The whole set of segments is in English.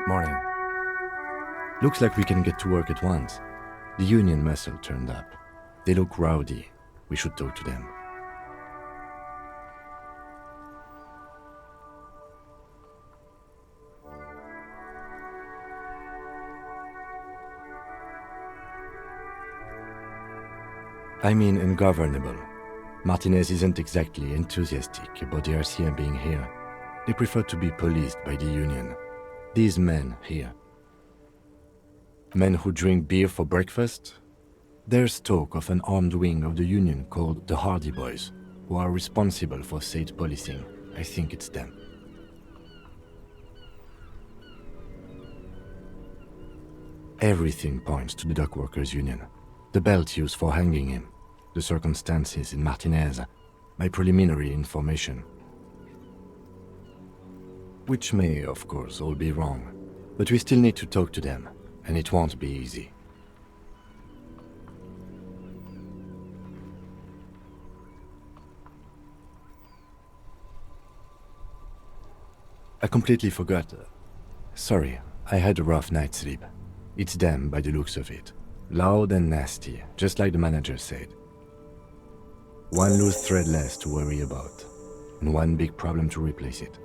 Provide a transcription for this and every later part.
Morning. Looks like we can get to work at once. The union muscle turned up. They look rowdy. We should talk to them. I mean ungovernable. Martinez isn't exactly enthusiastic about the RCM being here. They prefer to be policed by the union. These men here. Men who drink beer for breakfast? There's talk of an armed wing of the union called the Hardy Boys, who are responsible for state policing. I think it's them. Everything points to the dock workers' union. The belt used for hanging him, the circumstances in Martinez, my preliminary information. Which may, of course, all be wrong, but we still need to talk to them, and it won't be easy. I completely forgot. Sorry, I had a rough night's sleep. It's them by the looks of it. Loud and nasty, just like the manager said. One loose thread less to worry about, and one big problem to replace it.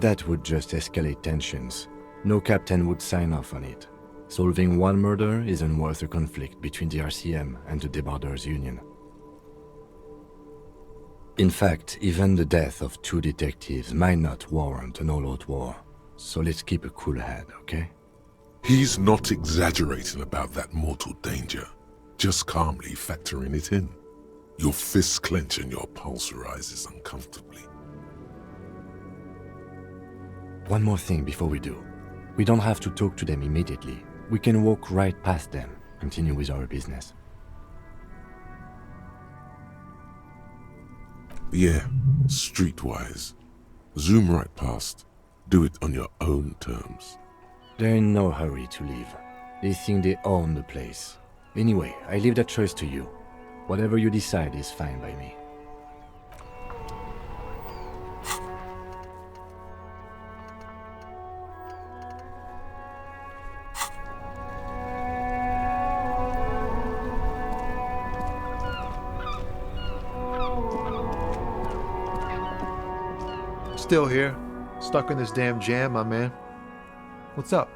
That would just escalate tensions. No captain would sign off on it. Solving one murder isn't worth a conflict between the RCM and the Debarders Union. In fact, even the death of 2 detectives might not warrant an all-out war. So let's keep a cool head, okay? He's not exaggerating about that mortal danger, just calmly factoring it in. Your fists clench and your pulse rises uncomfortably. One more thing before we do. We don't have to talk to them immediately. We can walk right past them, continue with our business. Yeah, streetwise. Zoom right past. Do it on your own terms. They're in no hurry to leave. They think they own the place. Anyway, I leave that choice to you. Whatever you decide is fine by me. Still here. Stuck in this damn jam, my man. What's up?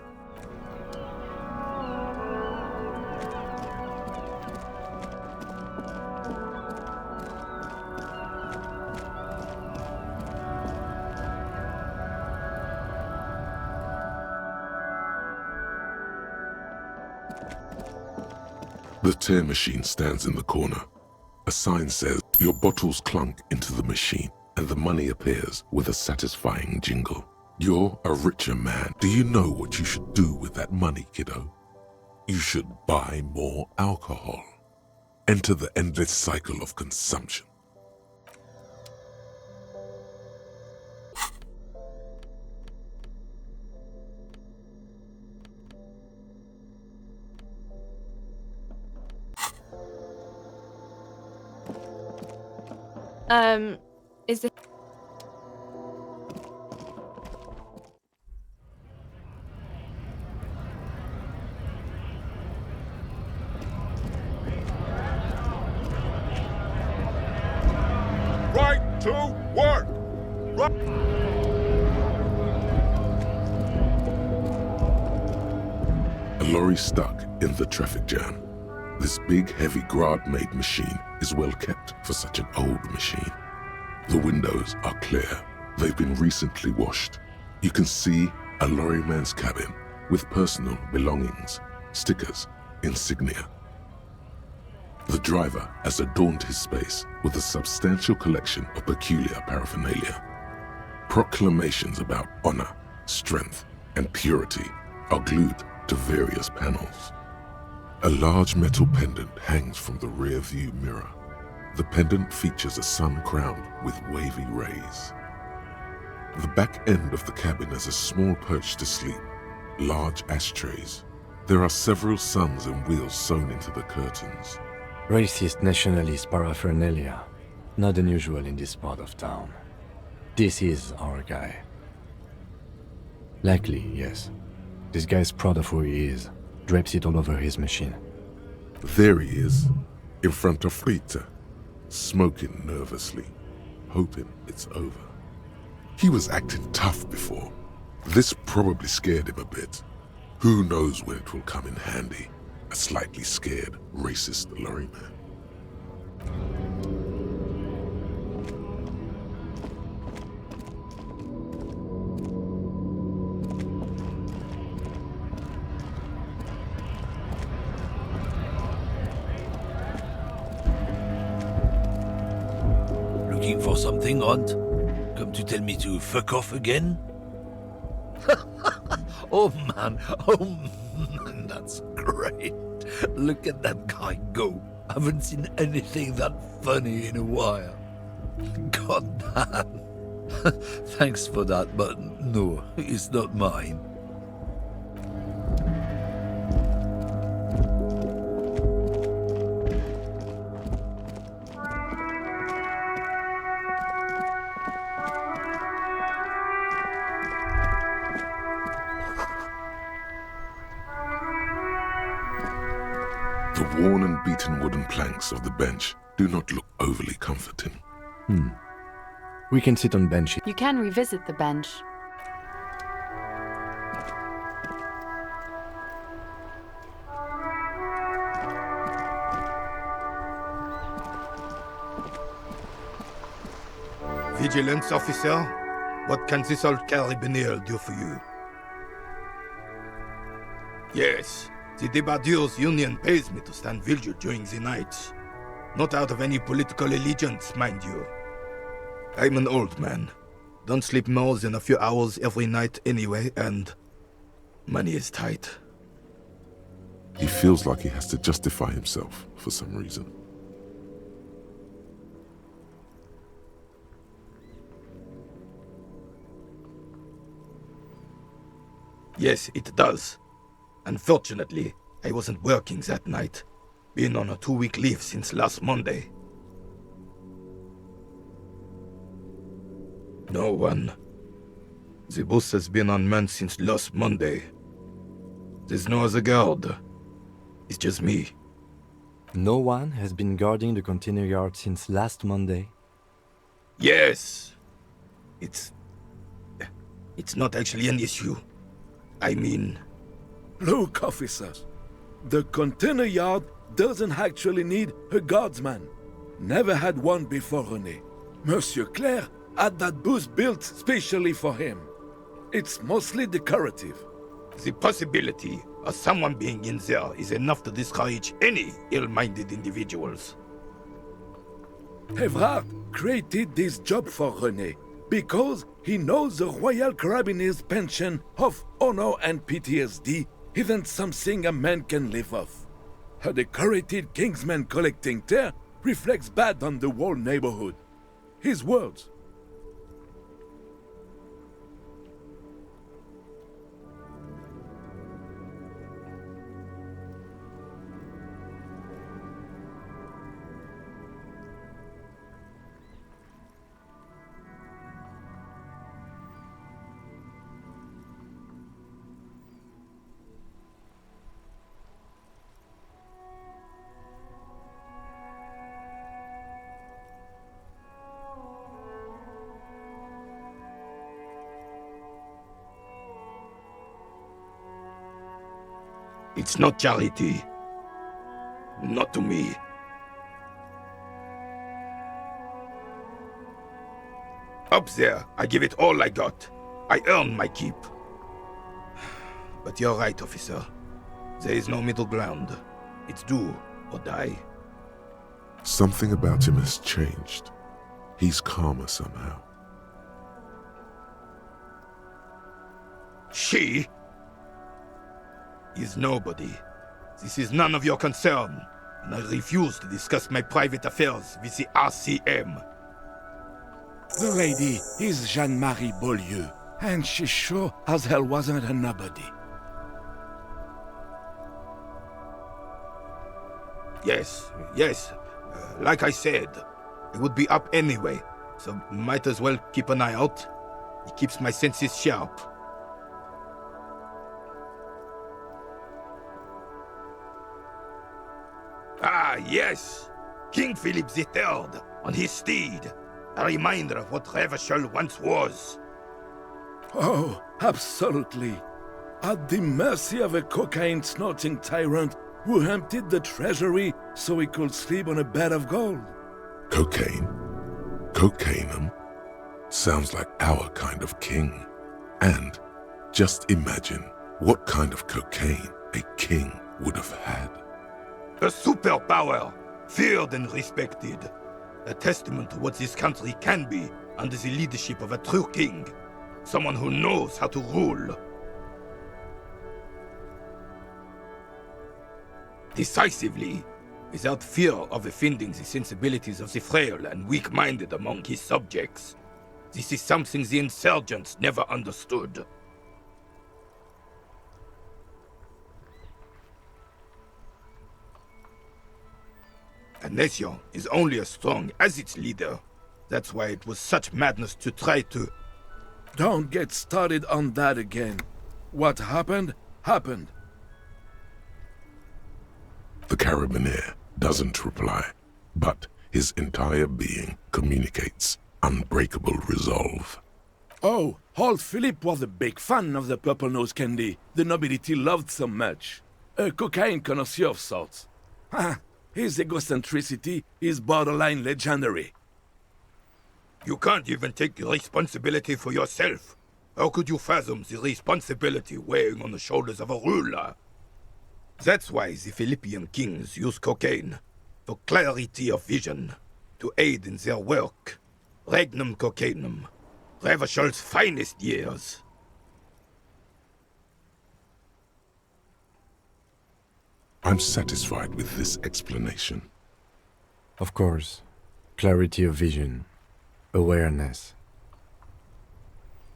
The tear machine stands in the corner. A sign says, your bottles clunk into the machine, and the money appears with a satisfying jingle. You're a richer man. Do you know what you should do with that money, kiddo? You should buy more alcohol. Enter the endless cycle of consumption. Is it? Right to work! Right. A lorry stuck in the traffic jam. This big, heavy Grad-made machine is well kept for such an old machine. The windows are clear. They've been recently washed. You can see a lorryman's cabin with personal belongings, stickers, insignia. The driver has adorned his space with a substantial collection of peculiar paraphernalia. Proclamations about honor, strength, and purity are glued to various panels. A large metal pendant hangs from the rear view mirror. The pendant features a sun crowned with wavy rays. The back end of the cabin has a small perch to sleep, large ashtrays. There are several suns and wheels sewn into the curtains. Racist nationalist paraphernalia. Not unusual in this part of town. This is our guy. Likely, yes. This guy's proud of who he is. Drapes it all over his machine. There he is, in front of Rita, smoking nervously, hoping it's over. He was acting tough before. This probably scared him a bit. Who knows when it will come in handy? A slightly scared, racist lorryman. Looking for something, Runt? Come to tell me to fuck off again? Oh man, that's great. Look at that guy go. Haven't seen anything that funny in a while. God damn. Thanks for that, but no, it's not mine. The worn and beaten wooden planks of the bench do not look overly comforting. We can sit on benches. You can revisit the bench. Vigilance officer, what can this old carabinier do for you? Yes, the Debardeurs Union pays me to stand vigil during the night. Not out of any political allegiance, mind you. I'm an old man. Don't sleep more than a few hours every night anyway, and money is tight. He feels like he has to justify himself for some reason. Yes, it does. Unfortunately, I wasn't working that night. Been on a 2-week leave since last Monday. No one. The boss has been unmanned since last Monday. There's no other guard. It's just me. No one has been guarding the container yard since last Monday. Yes! It's not actually an issue. I mean... Look, officers. The container yard doesn't actually need a guardsman. Never had one before, René. Monsieur Claire had that booth built specially for him. It's mostly decorative. The possibility of someone being in there is enough to discourage any ill-minded individuals. Evrard created this job for René because he knows the Royal Carabiniers' pension of honor and PTSD isn't something a man can live off. A decorated Kingsman collecting tear reflects bad on the whole neighborhood. His words. It's not charity. Not to me. Up there, I give it all I got. I earn my keep. But you're right, officer. There is no middle ground. It's do or die. Something about him has changed. He's calmer somehow. She is nobody. This is none of your concern, and I refuse to discuss my private affairs with the RCM. The lady is Jeanne-Marie Beaulieu, and she sure as hell wasn't a nobody. Yes, like I said, it would be up anyway, so might as well keep an eye out. It keeps my senses sharp. Ah, yes! King Philip III on his steed. A reminder of what Revashol once was. Oh, absolutely. At the mercy of a cocaine-snorting tyrant who emptied the treasury so he could sleep on a bed of gold. Cocaine? Cocainum? Sounds like our kind of king. And just imagine what kind of cocaine a king would have had. A superpower, feared and respected. A testament to what this country can be under the leadership of a true king. Someone who knows how to rule. Decisively, without fear of offending the sensibilities of the frail and weak-minded among his subjects. This is something the insurgents never understood. A nation is only as strong as its leader. That's why it was such madness to try to... Don't get started on that again. What happened, happened. The carabiner doesn't reply, but his entire being communicates unbreakable resolve. Oh, old Philip was a big fan of the purple nose candy the nobility loved so much. A cocaine connoisseur of sorts. His egocentricity is borderline legendary. You can't even take responsibility for yourself. How could you fathom the responsibility weighing on the shoulders of a ruler? That's why the Philippian kings use cocaine, for clarity of vision, to aid in their work. Regnum cocainum, Revashol's finest years. I'm satisfied with this explanation. Of course, clarity of vision, awareness.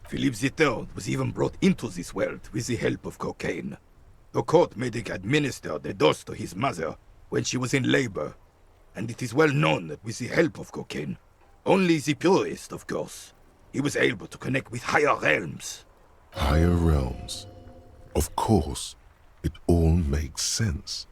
Philip III was even brought into this world with the help of cocaine. The court medic administered a dose to his mother when she was in labor, and it is well known that with the help of cocaine, only the purest, of course, he was able to connect with higher realms. Higher realms. Of course, it all makes sense.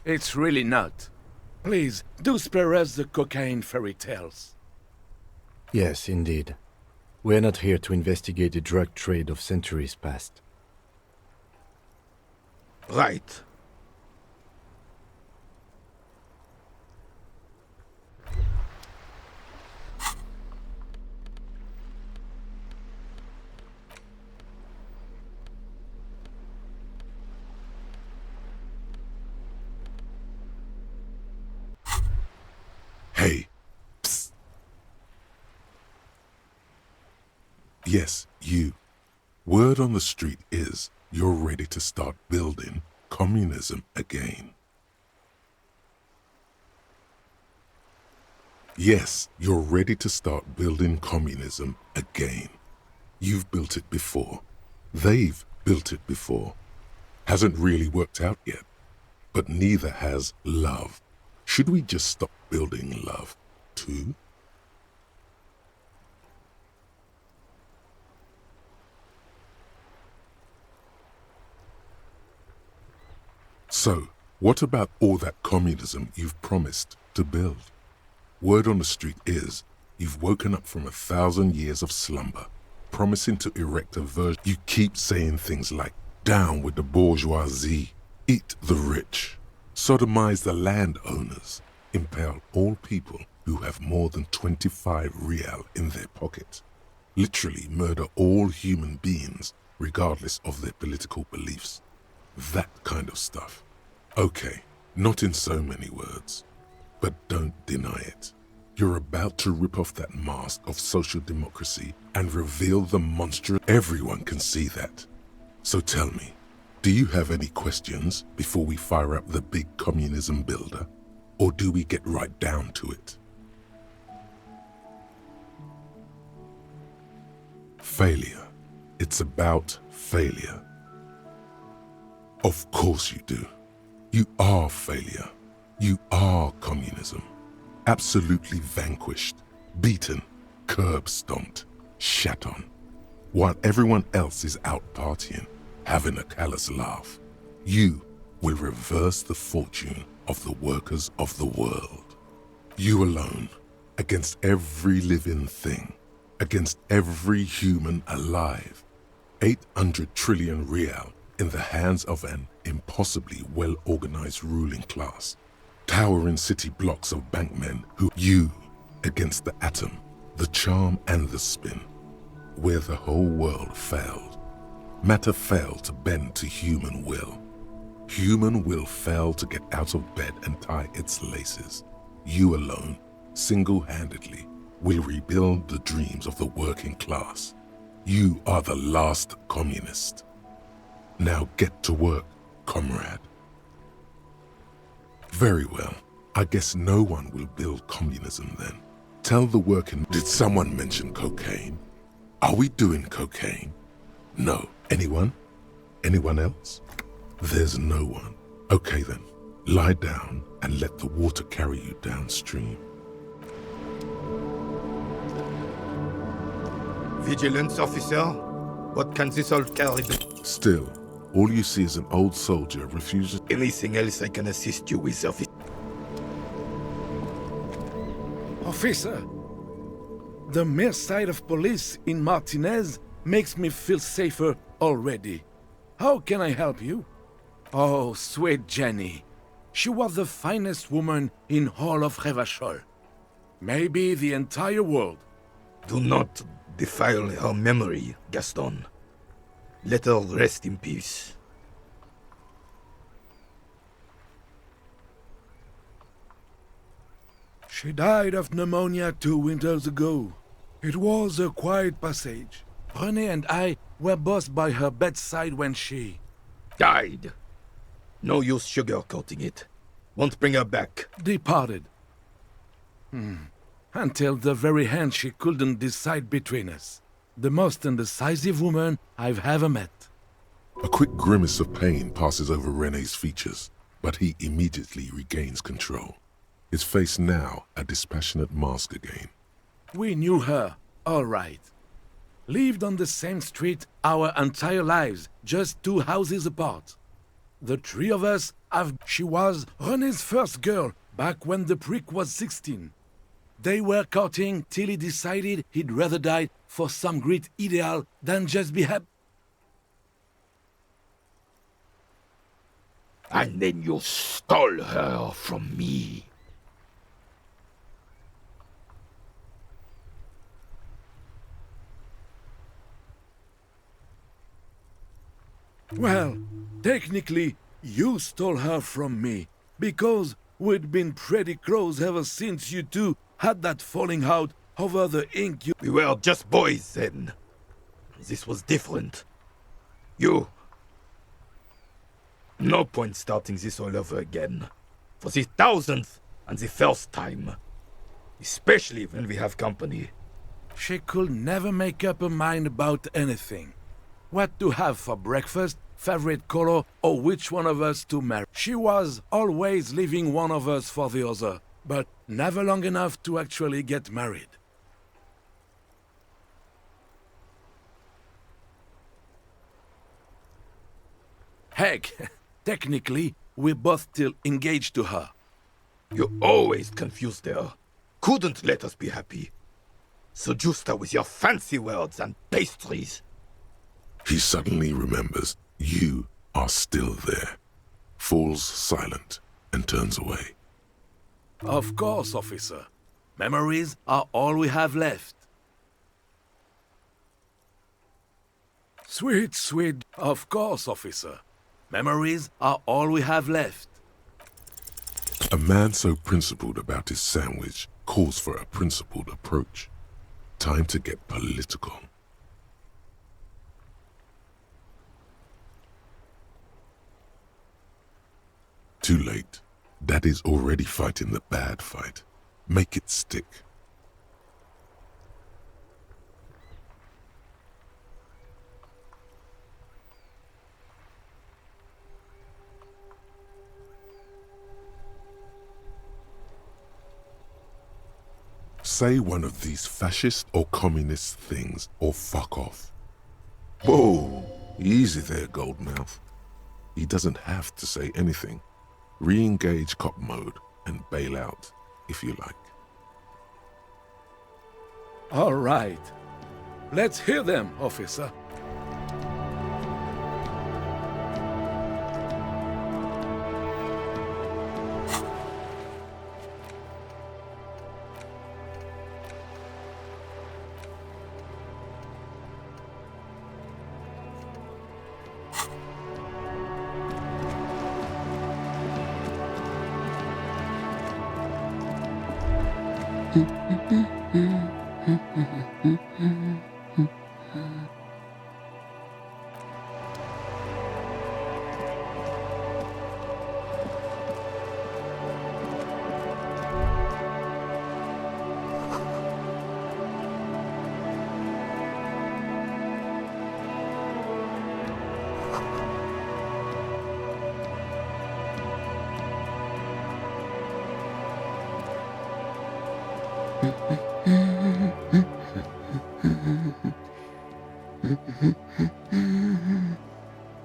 It's really not. Please, do spare us the cocaine fairy tales. Yes, indeed. We're not here to investigate the drug trade of centuries past. Right. Hey, psst. Yes, you. Word on the street is you're ready to start building communism again. Yes, you're ready to start building communism again. You've built it before. They've built it before. Hasn't really worked out yet. But neither has love. Should we just stop building love, too? So, what about all that communism you've promised to build? Word on the street is you've woken up from 1,000 years of slumber, promising to erect a version. You keep saying things like, down with the bourgeoisie, eat the rich, sodomize the landowners, impale all people who have more than 25 real in their pocket, literally murder all human beings regardless of their political beliefs. That kind of stuff. Okay, not in so many words, but don't deny it. You're about to rip off that mask of social democracy and reveal the monstrous. Everyone can see that. So tell me, do you have any questions before we fire up the big communism builder? Or do we get right down to it? Failure. It's about failure. Of course you do. You are failure. You are communism. Absolutely vanquished, beaten, curb-stomped, shat on. While everyone else is out partying, having a callous laugh, you will reverse the fortune of the workers of the world. You alone, against every living thing, against every human alive. 800 trillion real in the hands of an impossibly well-organized ruling class. Towering city blocks of bankmen who you against the atom, the charm and the spin. Where the whole world failed. Matter failed to bend to human will. Human will failed to get out of bed and tie its laces. You alone, single-handedly, will rebuild the dreams of the working class. You are the last communist. Now get to work, comrade. Very well. I guess no one will build communism then. Tell the working... Did someone mention cocaine? Are we doing cocaine? No. Anyone? Anyone else? There's no one. Okay then. Lie down and let the water carry you downstream. Vigilance officer? What can this all carry? Still, all you see is an old soldier refuses... Anything else I can assist you with, officer? Officer, the mere sight of police in Martinez makes me feel safer already. How can I help you? Oh, sweet Jenny. She was the finest woman in all of Revashol. Maybe the entire world. Do not defile her memory, Gaston. Let her rest in peace. She died of pneumonia 2 winters ago. It was a quiet passage. René and I were both by her bedside when she... Died. No use sugarcoating it. Won't bring her back. departed. Until the very end she couldn't decide between us. The most indecisive woman I've ever met. A quick grimace of pain passes over René's features, but he immediately regains control. His face now a dispassionate mask again. We knew her, all right. Lived on the same street our entire lives, just 2 houses apart. The 3 of us have... She was René's first girl, back when the prick was 16. They were courting till he decided he'd rather die for some great ideal than just be happy. And then you stole her from me. Well, technically, you stole her from me, because we'd been pretty close ever since you two had that falling out over the ink you... We were just boys then. This was different. You... No point starting this all over again. For the 1000th and the first time. Especially when we have company. She could never make up her mind about anything. What to have for breakfast, favorite color, or which one of us to marry. She was always leaving one of us for the other, but never long enough to actually get married. Heck, technically, we're both still engaged to her. You always confused her. Couldn't let us be happy. So Justa with your fancy words and pastries. He suddenly remembers you are still there, falls silent, and turns away. Of course, officer. Memories are all we have left. Sweet, sweet... Of course, officer. Memories are all we have left. A man so principled about his sandwich calls for a principled approach. Time to get political. Too late. Daddy's already fighting the bad fight. Make it stick. say one of these fascist or communist things or fuck off. Whoa, easy there, Goldmouth. He doesn't have to say anything. Re-engage cop mode and bail out, if you like. All right. Let's hear them, officer.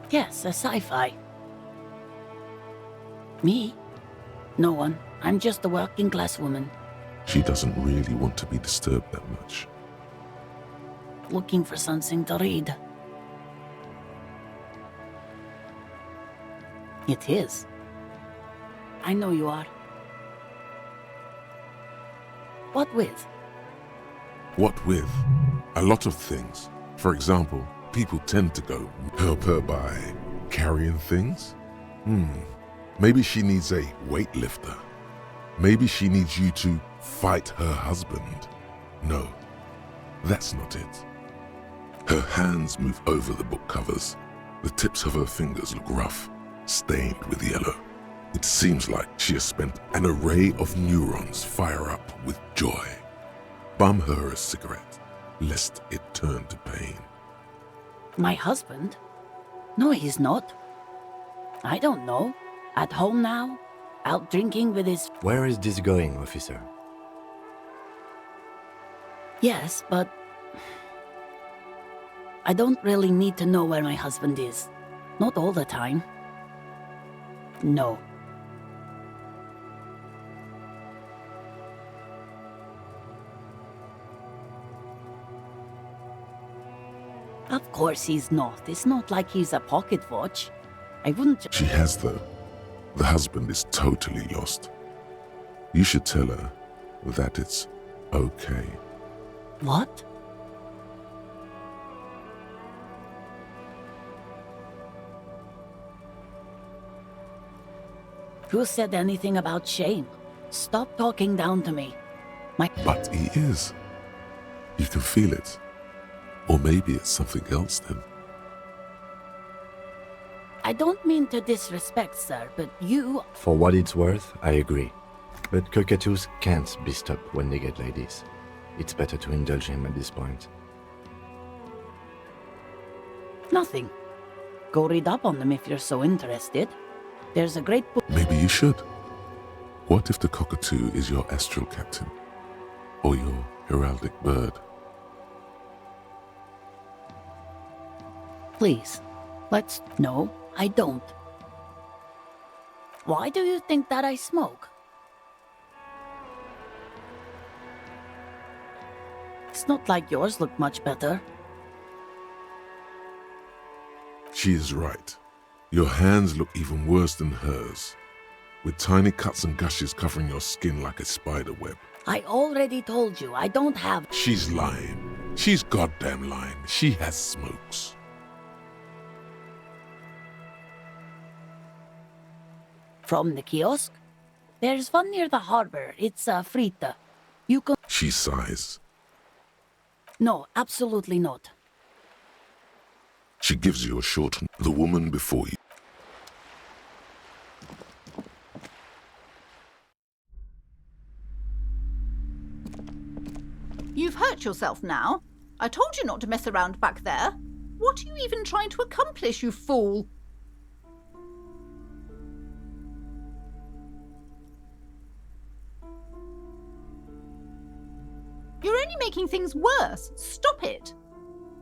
Yes, a sci-fi. Me? No one. I'm just a working-class woman. She doesn't really want to be disturbed that much. Looking for something to read. It is. I know you are. What with? What with? A lot of things. For example, people tend to go help her by carrying things. Maybe she needs a weightlifter. Maybe she needs you to fight her husband. No, that's not it. Her hands move over the book covers. The tips of her fingers look rough, stained with yellow. It seems like she has spent an array of neurons fire up with joy. Bum her a cigarette, lest it turn to pain. My husband? No, he's not. I don't know. At home now? Out drinking with his... Where is this going, officer? Yes, but... I don't really need to know where my husband is. Not all the time. No. Of course he's not. It's not like he's a pocket watch. I wouldn't... She has, though. The husband is totally lost. You should tell her that it's okay. What? Who said anything about shame? Stop talking down to me. But he is. You can feel it. Or maybe it's something else then. I don't mean to disrespect, sir, but you... For what it's worth, I agree. But cockatoos can't be stopped when they get ladies. It's better to indulge him at this point. Nothing. Go read up on them if you're so interested. There's a great book... Maybe you should. What if the cockatoo is your astral captain? Or your heraldic bird? Please, let's... No, I don't. Why do you think that I smoke? It's not like yours look much better. She is right. Your hands look even worse than hers, with tiny cuts and gushes covering your skin like a spider web. I already told you, I don't have... She's lying. She's goddamn lying. She has smokes. From the kiosk? There's one near the harbor. It's a frita. You can... She sighs. No, absolutely not. She gives you a short... The woman before you. You've hurt yourself now. I told you not to mess around back there. What are you even trying to accomplish, you fool? You're only making things worse. Stop it.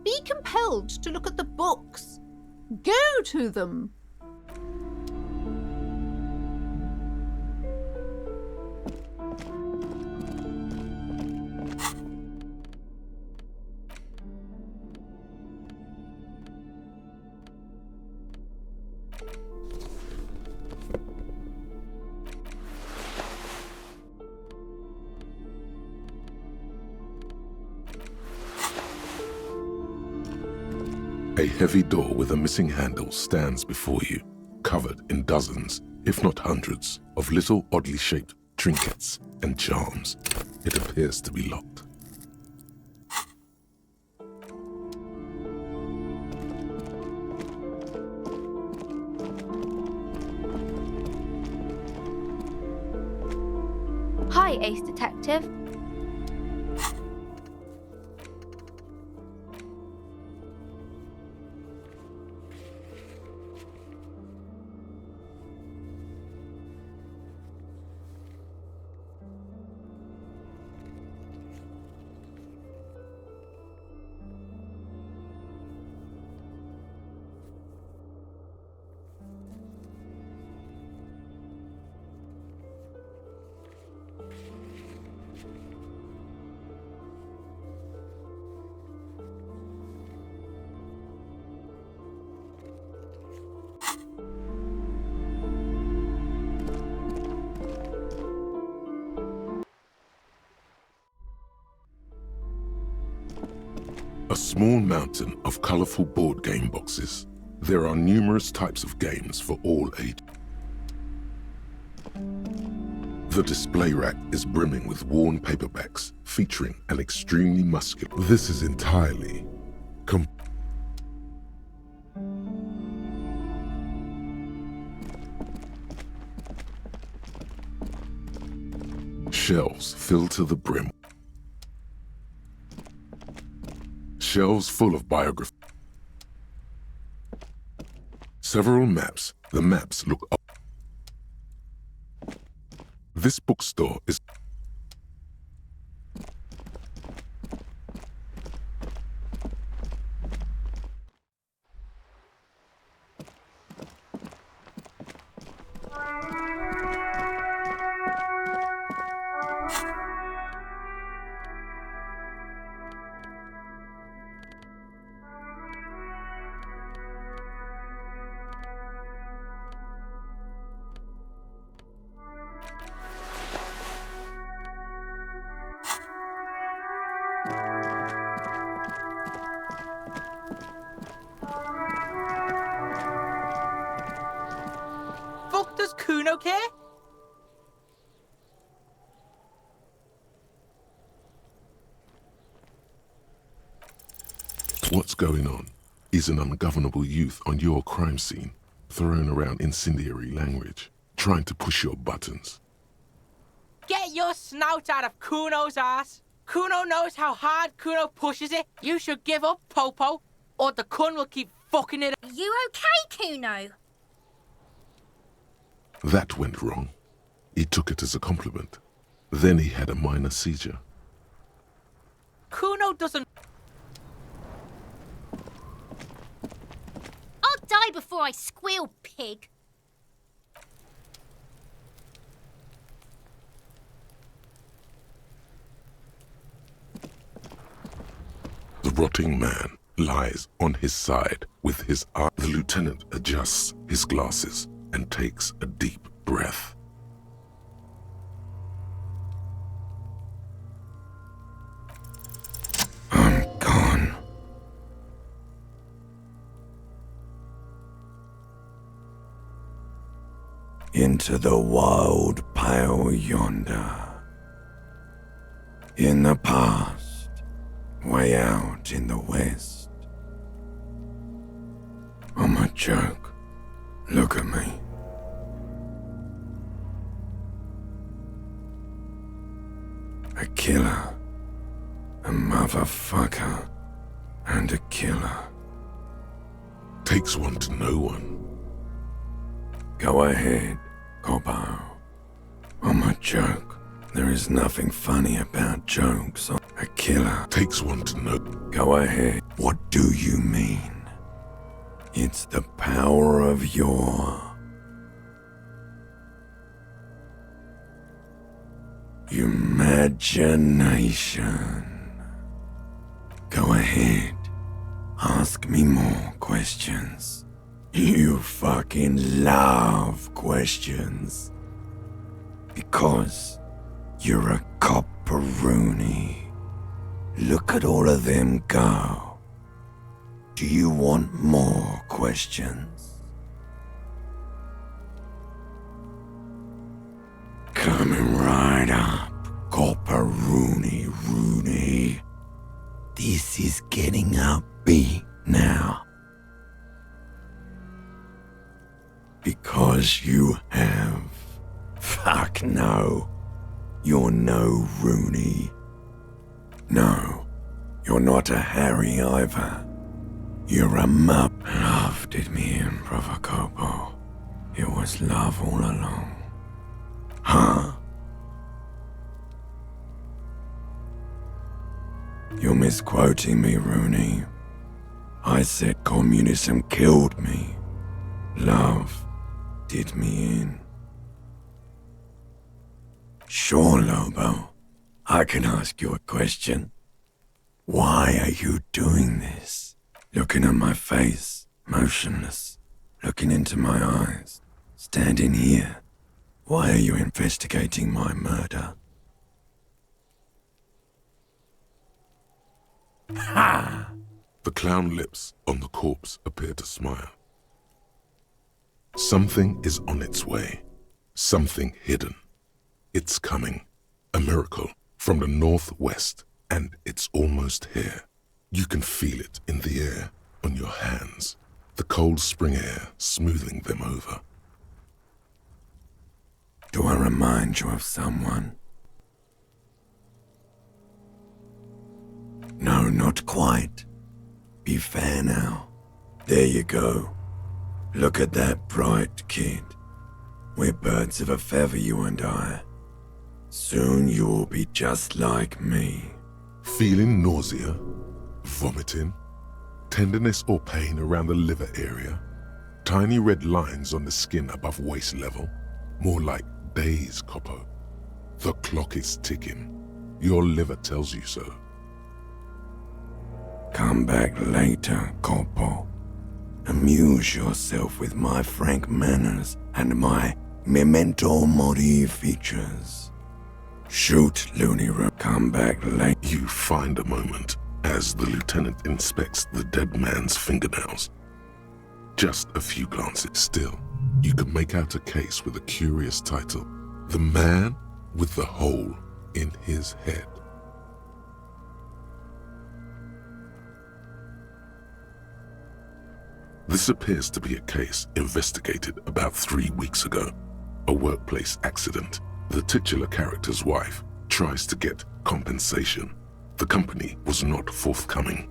Be compelled to look at the books. Go to them. A heavy door with a missing handle stands before you, covered in dozens, if not hundreds, of little oddly shaped trinkets and charms. It appears to be locked. Hi, Ace Detective. A small mountain of colorful board game boxes. There are numerous types of games for all ages. The display rack is brimming with worn paperbacks featuring an extremely muscular. This is entirely shelves filled to the brim. Shelves full of biography. Several maps. The maps look up. This bookstore is Does Kuno care? What's going on? Is an ungovernable youth on your crime scene, throwing around incendiary language, trying to push your buttons. Get your snout out of Kuno's ass. Kuno knows how hard Kuno pushes it. You should give up, Popo, or the Kun will keep fucking it. Are you okay, Kuno? That went wrong. He took it as a compliment. Then he had a minor seizure. Kuno doesn't... I'll die before I squeal, pig. The rotting man lies on his side with his eye. The lieutenant adjusts his glasses and takes a deep breath. I'm gone. Into the wild pale yonder. In the past, way out in the west. I'm a joke. Look at me. A killer, a motherfucker, and a killer. Takes one to know one. Go ahead, Cobbo. I'm a joke. There is nothing funny about jokes. A killer takes one to know. Go ahead. What do you mean? It's the power of your imagination. Go ahead. Ask me more questions. You fucking love questions. Because you're a copperoonie. Look at all of them go. Do you want more questions? Coming right up, copperoonie. This is getting upbeat now. Because you have. Fuck no. You're no Rooney. No, you're not a Harry either. You're a mup. Love did me in, Provocopo. It was love all along. Huh? You're misquoting me, Rooney. I said communism killed me. Love did me in. Sure, Lobo. I can ask you a question. Why are you doing this? Looking at my face, motionless, looking into my eyes, standing here. Why are you investigating my murder? Ha! The clown lips on the corpse appear to smile. Something is on its way. Something hidden. It's coming. A miracle from the northwest, and it's almost here. You can feel it in the air, on your hands, the cold spring air smoothing them over. Do I remind you of someone? No, not quite. Be fair now. There you go. Look at that bright kid. We're birds of a feather, you and I. Soon you'll be just like me. Feeling nausea, vomiting, tenderness or pain around the liver area, tiny red lines on the skin above waist level, more like days, Coppo. The clock is ticking. Your liver tells you so. Come back later, Corpo. Amuse yourself with my frank manners and my memento mori features. Shoot, Looney Room. Come back late. You find a moment as the lieutenant inspects the dead man's fingernails. Just a few glances still, you can make out a case with a curious title. The Man with the Hole in His Head. This appears to be a case investigated about 3 weeks ago. A workplace accident. The titular character's wife tries to get compensation. The company was not forthcoming.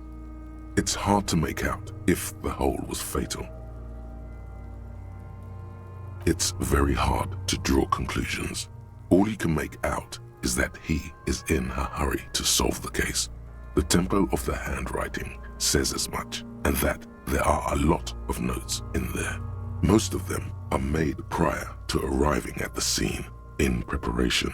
It's hard to make out if the hole was fatal. It's very hard to draw conclusions. All you can make out is that he is in a hurry to solve the case. The tempo of the handwriting says as much, and that there are a lot of notes in there. Most of them are made prior to arriving at the scene, in preparation.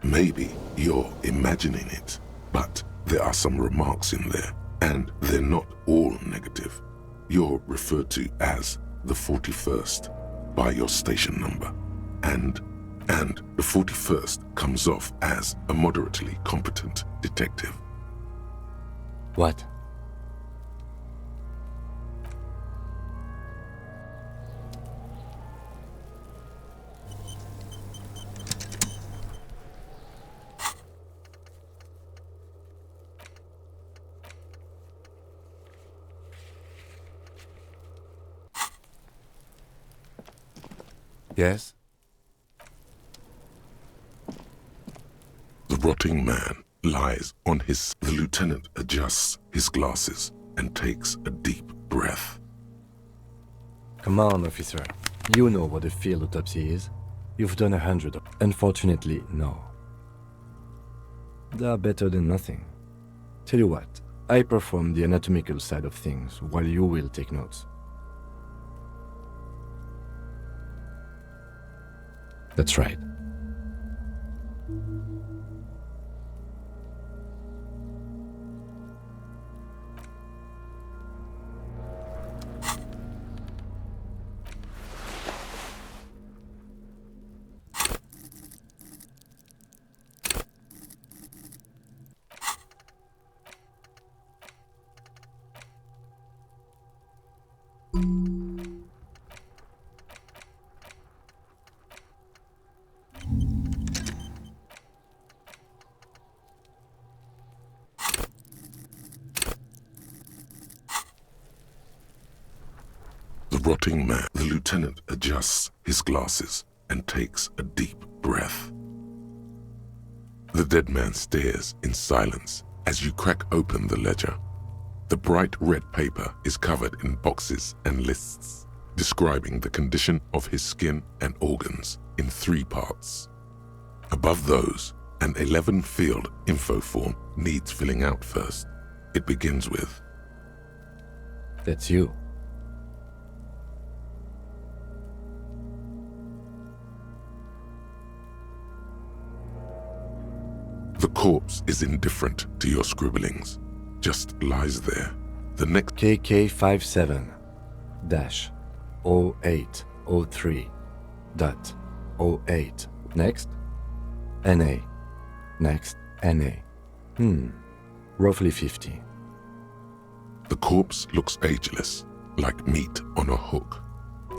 Maybe you're imagining it, but there are some remarks in there, and they're not all negative. You're referred to as the 41st by your station number, and the 41st comes off as a moderately competent detective. What? Yes? The rotting man lies on his... The lieutenant adjusts his glasses and takes a deep breath. Come on, officer. You know what a field autopsy is? You've done 100. Unfortunately, no. They are better than nothing. Tell you what, I perform the anatomical side of things while you will take notes. That's right. Rotting man, the lieutenant adjusts his glasses and takes a deep breath. The dead man stares in silence as you crack open the ledger. The bright red paper is covered in boxes and lists, describing the condition of his skin and organs in 3 parts. Above those, an 11-field info form needs filling out first. It begins with, That's you. The corpse is indifferent to your scribblings, just lies there. The next KK57-0803.08. Next, NA. Next, NA. Roughly 50. The corpse looks ageless, like meat on a hook,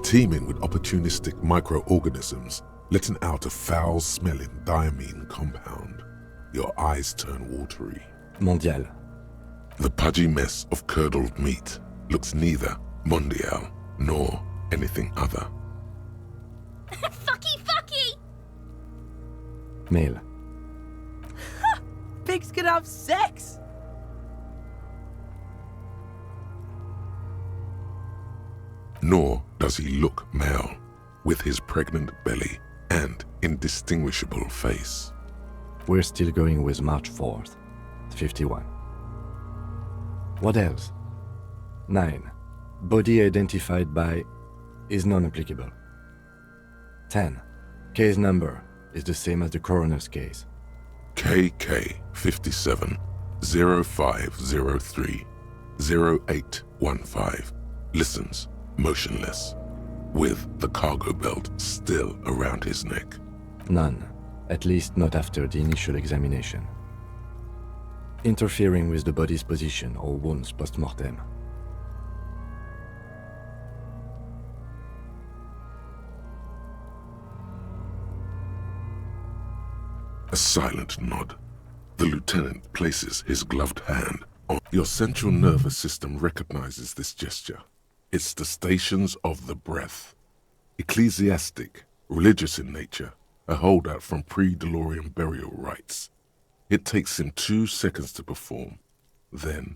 teeming with opportunistic microorganisms, letting out a foul-smelling diamine compound. Your eyes turn watery. Mondial. The pudgy mess of curdled meat looks neither mondial nor anything other. Fucky, fucky! Male. Pigs can have sex! Nor does he look male, with his pregnant belly and indistinguishable face. We're still going with March 4th, 51. What else? 9. Body identified by is non-applicable. 10. Case number is the same as the coroner's case. KK57 0503 0815 listens motionless, with the cargo belt still around his neck. None. At least not after the initial examination. Interfering with the body's position or wounds post-mortem. A silent nod. The lieutenant places his gloved hand on. Your central nervous system recognizes this gesture. It's the stations of the breath. Ecclesiastic, religious in nature, a holdout from pre-DeLorean burial rites. It takes him 2 seconds to perform. Then,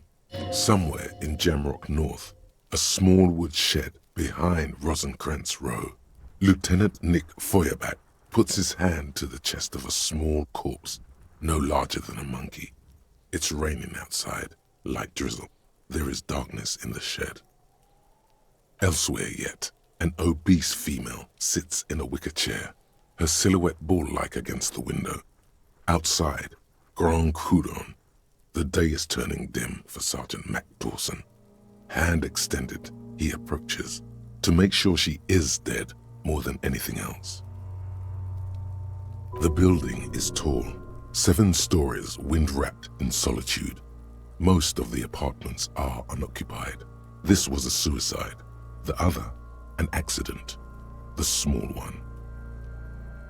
somewhere in Jamrock North, a small wood shed behind Rosenkrantz Row, Lieutenant Nick Feuerbach puts his hand to the chest of a small corpse, no larger than a monkey. It's raining outside, light drizzle. There is darkness in the shed. Elsewhere yet, an obese female sits in a wicker chair, her silhouette ball-like against the window. Outside, Grand Coudon. The day is turning dim for Sergeant Mac Dawson. Hand extended, he approaches, to make sure she is dead more than anything else. The building is tall, 7 stories wind-wrapped in solitude. Most of the apartments are unoccupied. This was a suicide. The other, an accident. The small one.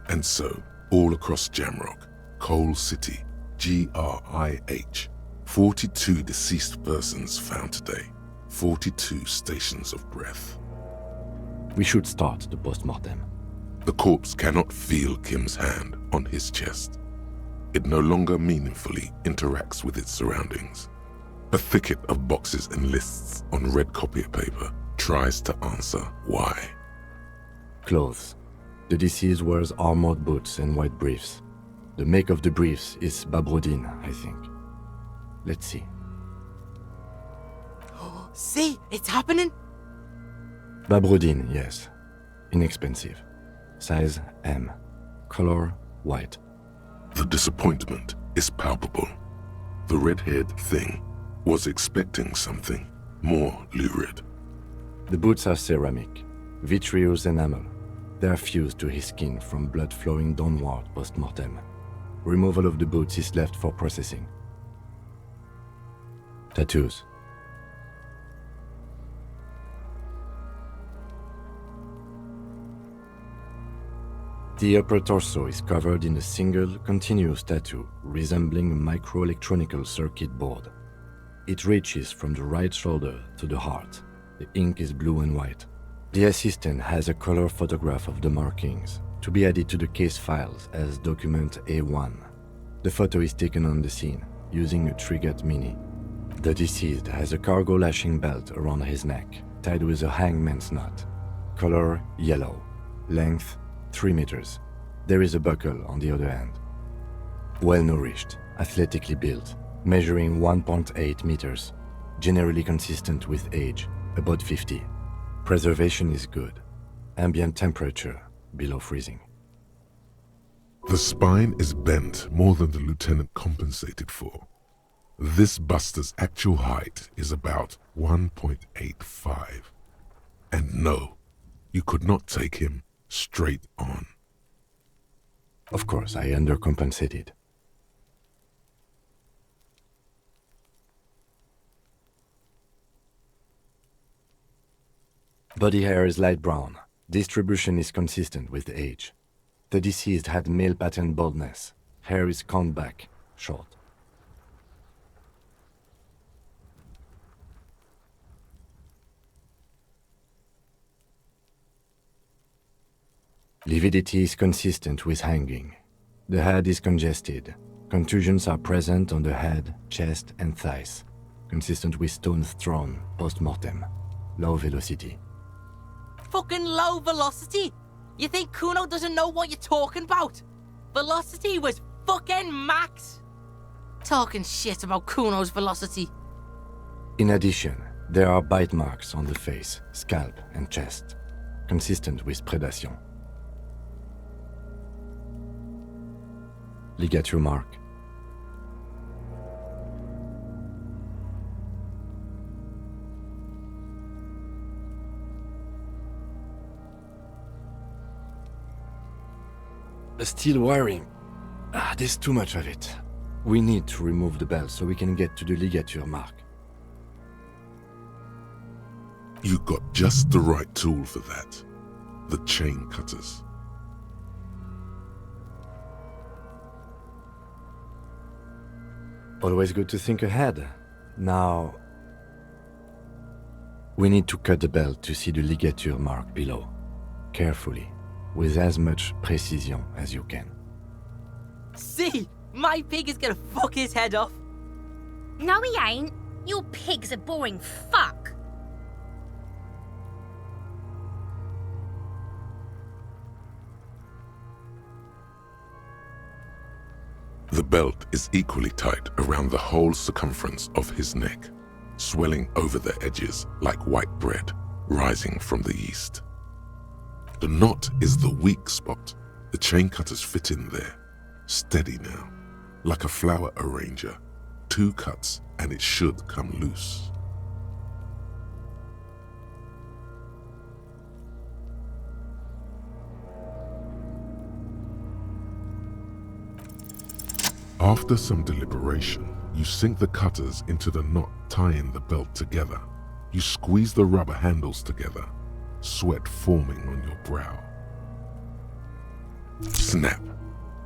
And so, all across Jamrock, Coal City, GRIH, 42 deceased persons found today, 42 stations of breath. We should start the post-mortem. The corpse cannot feel Kim's hand on his chest. It no longer meaningfully interacts with its surroundings. A thicket of boxes and lists on red copier paper tries to answer why. Clothes. The deceased wears armored boots and white briefs. The make of the briefs is Babrodin, I think. Let's see. See, it's happening. Babrodin, yes. Inexpensive. Size M. Color white. The disappointment is palpable. The red-haired thing was expecting something more lurid. The boots are ceramic, vitreous enamel. They are fused to his skin from blood flowing downward post-mortem. Removal of the boots is left for processing. Tattoos. The upper torso is covered in a single, continuous tattoo resembling a microelectronical circuit board. It reaches from the right shoulder to the heart. The ink is blue and white. The assistant has a color photograph of the markings to be added to the case files as document A1. The photo is taken on the scene using a Trigat Mini. The deceased has a cargo lashing belt around his neck, tied with a hangman's knot. Color yellow. Length 3 meters. There is a buckle on the other end. Well-nourished, athletically built, measuring 1.8 meters. Generally consistent with age, about 50. Preservation is good. Ambient temperature below freezing. The spine is bent more than the lieutenant compensated for. This buster's actual height is about 1.85. And no, you could not take him straight on. Of course, I undercompensated. Body hair is light brown. Distribution is consistent with age. The deceased had male pattern baldness. Hair is combed back, short. Lividity is consistent with hanging. The head is congested. Contusions are present on the head, chest, and thighs, consistent with stones thrown post-mortem. Low velocity. Fucking low velocity? You think Kuno doesn't know what you're talking about? Velocity was fucking max. Talking shit about Kuno's velocity. In addition, there are bite marks on the face, scalp, and chest, consistent with predation. Ligature mark. Steel wiring. There's too much of it. We need to remove the belt so we can get to the ligature mark. You got just the right tool for that. The chain cutters. Always good to think ahead. Now, we need to cut the belt to see the ligature mark below. Carefully, with as much precision as you can. See? My pig is gonna fuck his head off. No, he ain't. Your pig's a boring fuck. The belt is equally tight around the whole circumference of his neck, swelling over the edges like white bread rising from the yeast. The knot is the weak spot. The chain cutters fit in there, steady now, like a flower arranger. 2 cuts and it should come loose. After some deliberation, you sink the cutters into the knot tying the belt together. You squeeze the rubber handles together, sweat forming on your brow. Snap!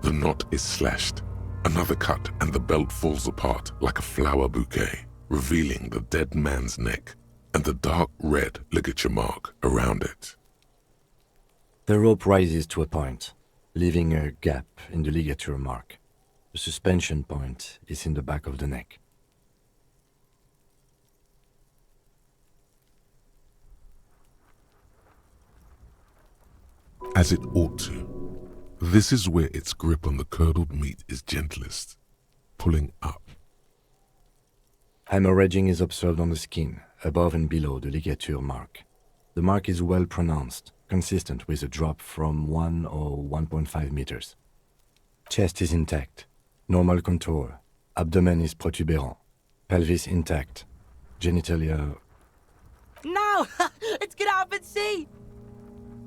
The knot is slashed. Another cut and the belt falls apart like a flower bouquet, revealing the dead man's neck and the dark red ligature mark around it. The rope rises to a point, leaving a gap in the ligature mark. The suspension point is in the back of the neck. as it ought to. This is where its grip on the curdled meat is gentlest, pulling up. Hemorrhaging is observed on the skin, above and below the ligature mark. The mark is well pronounced, consistent with a drop from 1 or 1.5 meters. Chest is intact, normal contour, abdomen is protuberant, pelvis intact, genitalia... No! Let's get out and see!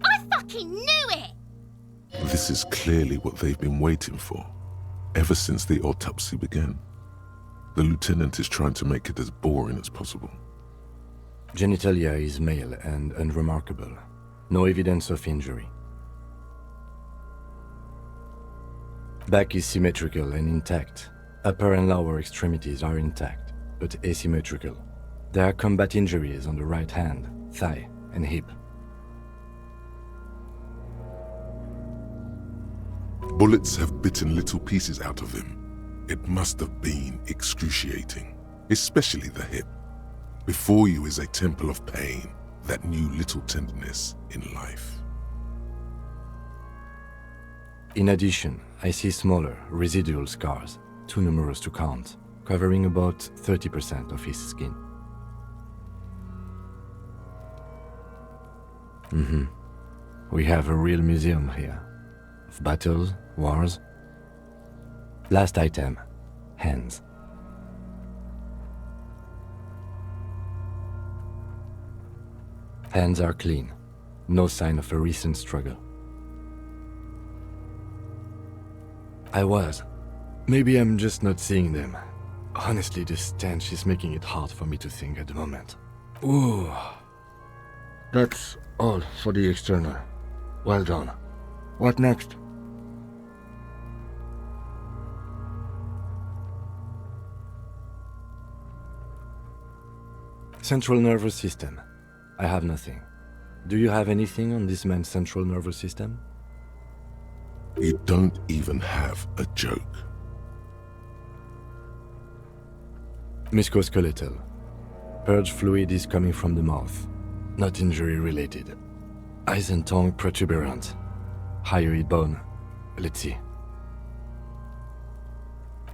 I fucking knew it! This is clearly what they've been waiting for, ever since the autopsy began. The lieutenant is trying to make it as boring as possible. Genitalia is male and unremarkable. No evidence of injury. Back is symmetrical and intact. Upper and lower extremities are intact, but asymmetrical. There are combat injuries on the right hand, thigh, and hip. Bullets have bitten little pieces out of him. It must have been excruciating, especially the hip. Before you is a temple of pain that knew little tenderness in life. In addition, I see smaller, residual scars, too numerous to count, covering about 30% of his skin. We have a real museum here, of battles, wars. Last item, hands. Hands are clean, no sign of a recent struggle. Maybe I'm just not seeing them. Honestly, the stench is making it hard for me to think at the moment. Ooh. That's all for the external. Well done. What next? Central nervous system. I have nothing. Do you have anything on this man's central nervous system? You don't even have a joke. Musculoskeletal. Purge fluid is coming from the mouth. Not injury related. Eyes and tongue protuberant. Hyoid bone. Let's see.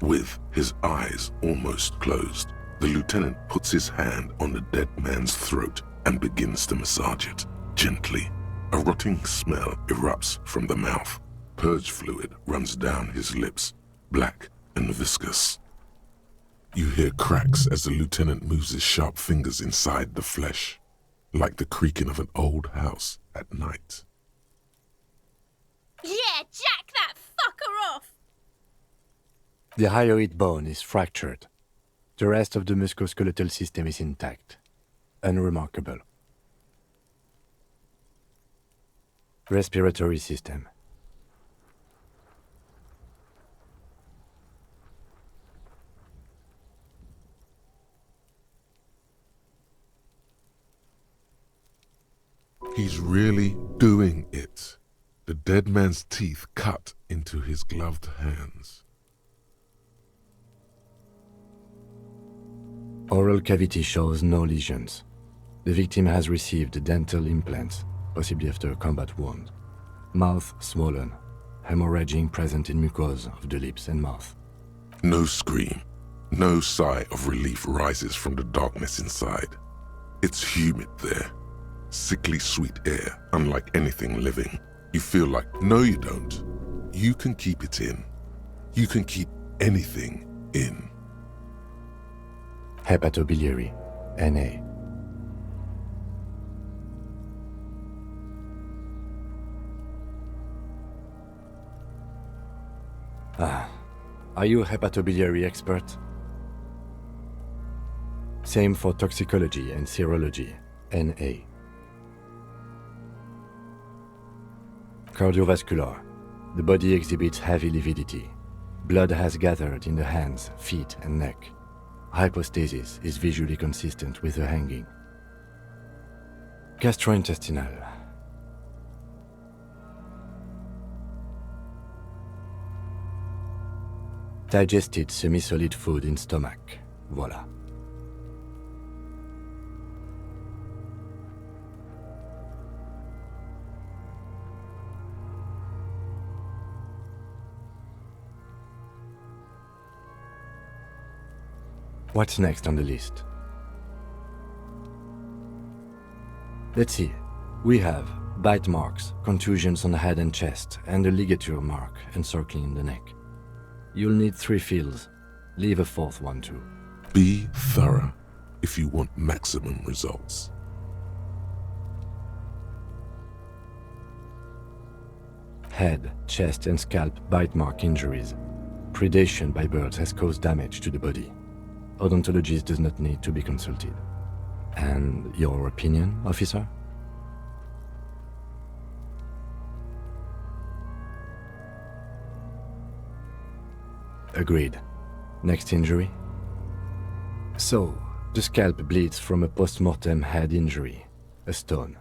With his eyes almost closed, the lieutenant puts his hand on the dead man's throat and begins to massage it, gently. A rotting smell erupts from the mouth. Purge fluid runs down his lips, black and viscous. You hear cracks as the lieutenant moves his sharp fingers inside the flesh, like the creaking of an old house at night. Yeah, jack that fucker off! The hyoid bone is fractured. The rest of the musculoskeletal system is intact. Unremarkable. Respiratory system. He's really doing it. The dead man's teeth cut into his gloved hands. Oral cavity shows no lesions. The victim has received dental implants, possibly after a combat wound. Mouth swollen, hemorrhaging present in mucosa of the lips and mouth. No scream, no sigh of relief rises from the darkness inside. It's humid there. Sickly sweet air, unlike anything living. You feel like, no you don't. You can keep it in. You can keep anything in. Hepatobiliary, NA. Are you a hepatobiliary expert? Same for toxicology and serology, NA. Cardiovascular. The body exhibits heavy lividity. Blood has gathered in the hands, feet, and neck. Hypostasis is visually consistent with the hanging. Gastrointestinal. Digested semi-solid food in stomach. Voila. What's next on the list? Let's see. We have bite marks, contusions on the head and chest, and a ligature mark encircling the neck. You'll need 3 fields. Leave a 4th one too. Be thorough if you want maximum results. Head, chest and scalp bite mark injuries. Predation by birds has caused damage to the body. Odontologist does not need to be consulted. And your opinion, officer? Agreed. Next injury? So, the scalp bleeds from a post-mortem head injury, a stone.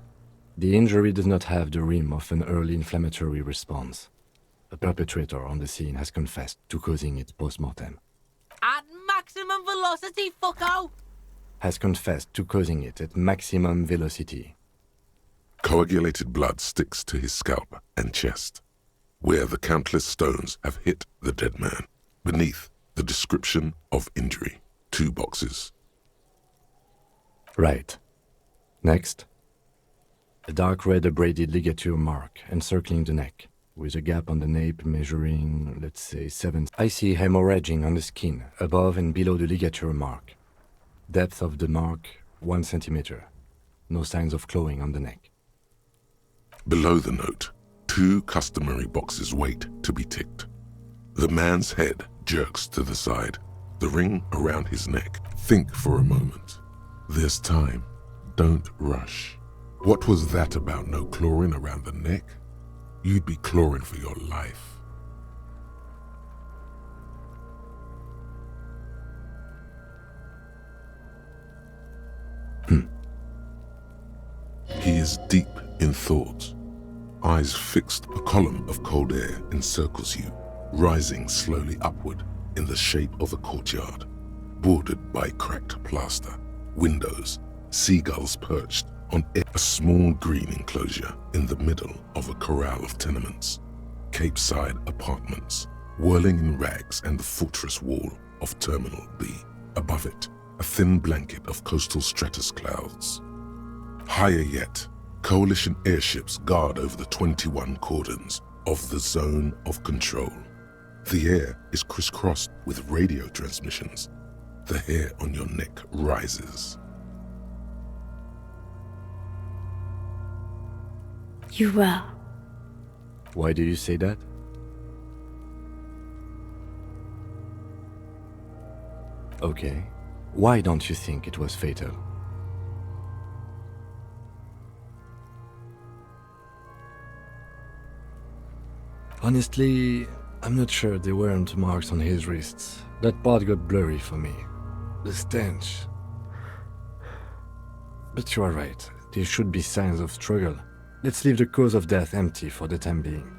The injury does not have the rim of an early inflammatory response. The perpetrator on the scene has confessed to causing it post-mortem. At maximum velocity, fucko! Has confessed to causing it at maximum velocity. Coagulated blood sticks to his scalp and chest, where the countless stones have hit the dead man. Beneath, the description of injury. 2 boxes. Right. Next. A dark red abraded ligature mark encircling the neck, with a gap on the nape measuring, let's say, 7. I see hemorrhaging on the skin, above and below the ligature mark. Depth of the mark, 1 centimeter. No signs of clawing on the neck. Below the note, 2 customary boxes wait to be ticked. The man's head jerks to the side, the ring around his neck. Think for a moment. There's time. Don't rush. What was that about no clawing around the neck? You'd be clawing for your life. He is deep in thought. Eyes fixed, a column of cold air encircles you, rising slowly upward in the shape of a courtyard, bordered by cracked plaster, windows, seagulls perched on a small green enclosure in the middle of a corral of tenements, Cape-side apartments, whirling in rags, and the fortress wall of Terminal B. Above it, a thin blanket of coastal stratus clouds. Higher yet, coalition airships guard over the 21 cordons of the zone of control. The air is crisscrossed with radio transmissions. The hair on your neck rises. You were. Why do you say that? Okay. Why don't you think it was fatal? Honestly, I'm not sure there weren't marks on his wrists. That part got blurry for me. The stench. But you are right. There should be signs of struggle. Let's leave the cause of death empty for the time being.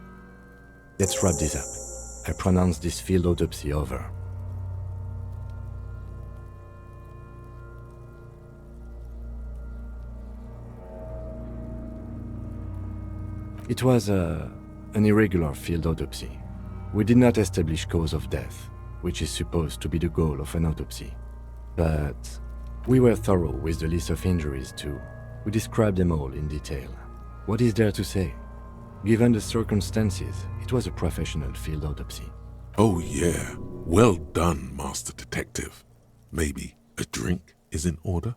Let's wrap this up. I pronounce this field autopsy over. It was an irregular field autopsy. We did not establish cause of death, which is supposed to be the goal of an autopsy. But we were thorough with the list of injuries too. We described them all in detail. What is there to say? Given the circumstances, it was a professional field autopsy. Oh yeah, well done, Master Detective. Maybe a drink is in order?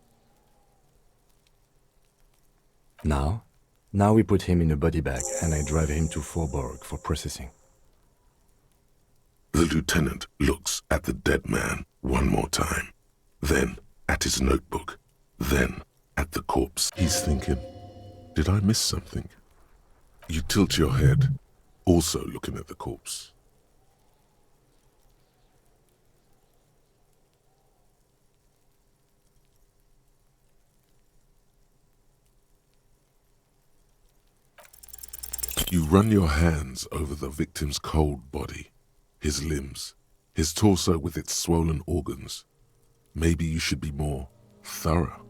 Now we put him in a body bag and I drive him to Forborg for processing. The lieutenant looks at the dead man one more time, then at his notebook, then at the corpse. He's thinking, did I miss something? You tilt your head, also looking at the corpse. You run your hands over the victim's cold body, his limbs, his torso with its swollen organs. Maybe you should be more thorough.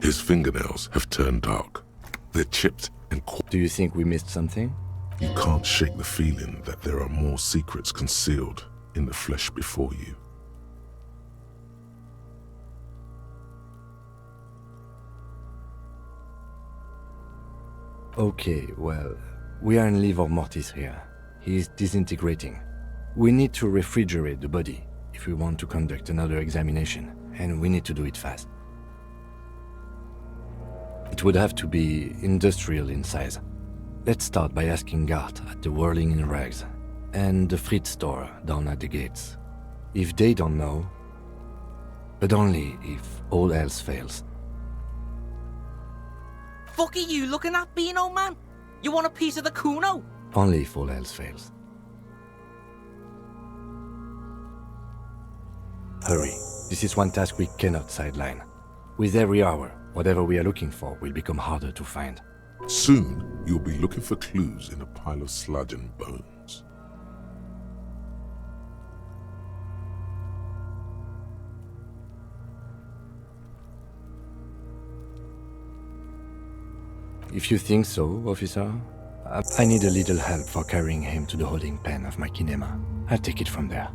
His fingernails have turned dark. They're chipped and Do you think we missed something? You can't shake the feeling that there are more secrets concealed in the flesh before you. Okay, well, we are in livor mortis here. He is disintegrating. We need to refrigerate the body if we want to conduct another examination, and we need to do it fast. It would have to be industrial in size. Let's start by asking Gart at the Whirling in Rags and the Fritz store down at the gates. If they don't know, but only if all else fails. Fuck are you looking at, Beano man? You want a piece of the Kuno? Only if all else fails. Hurry. This is one task we cannot sideline. With every hour, whatever we are looking for will become harder to find. Soon, you'll be looking for clues in a pile of sludge and bones. If you think so, officer, I need a little help for carrying him to the holding pen of my kinema. I'll take it from there.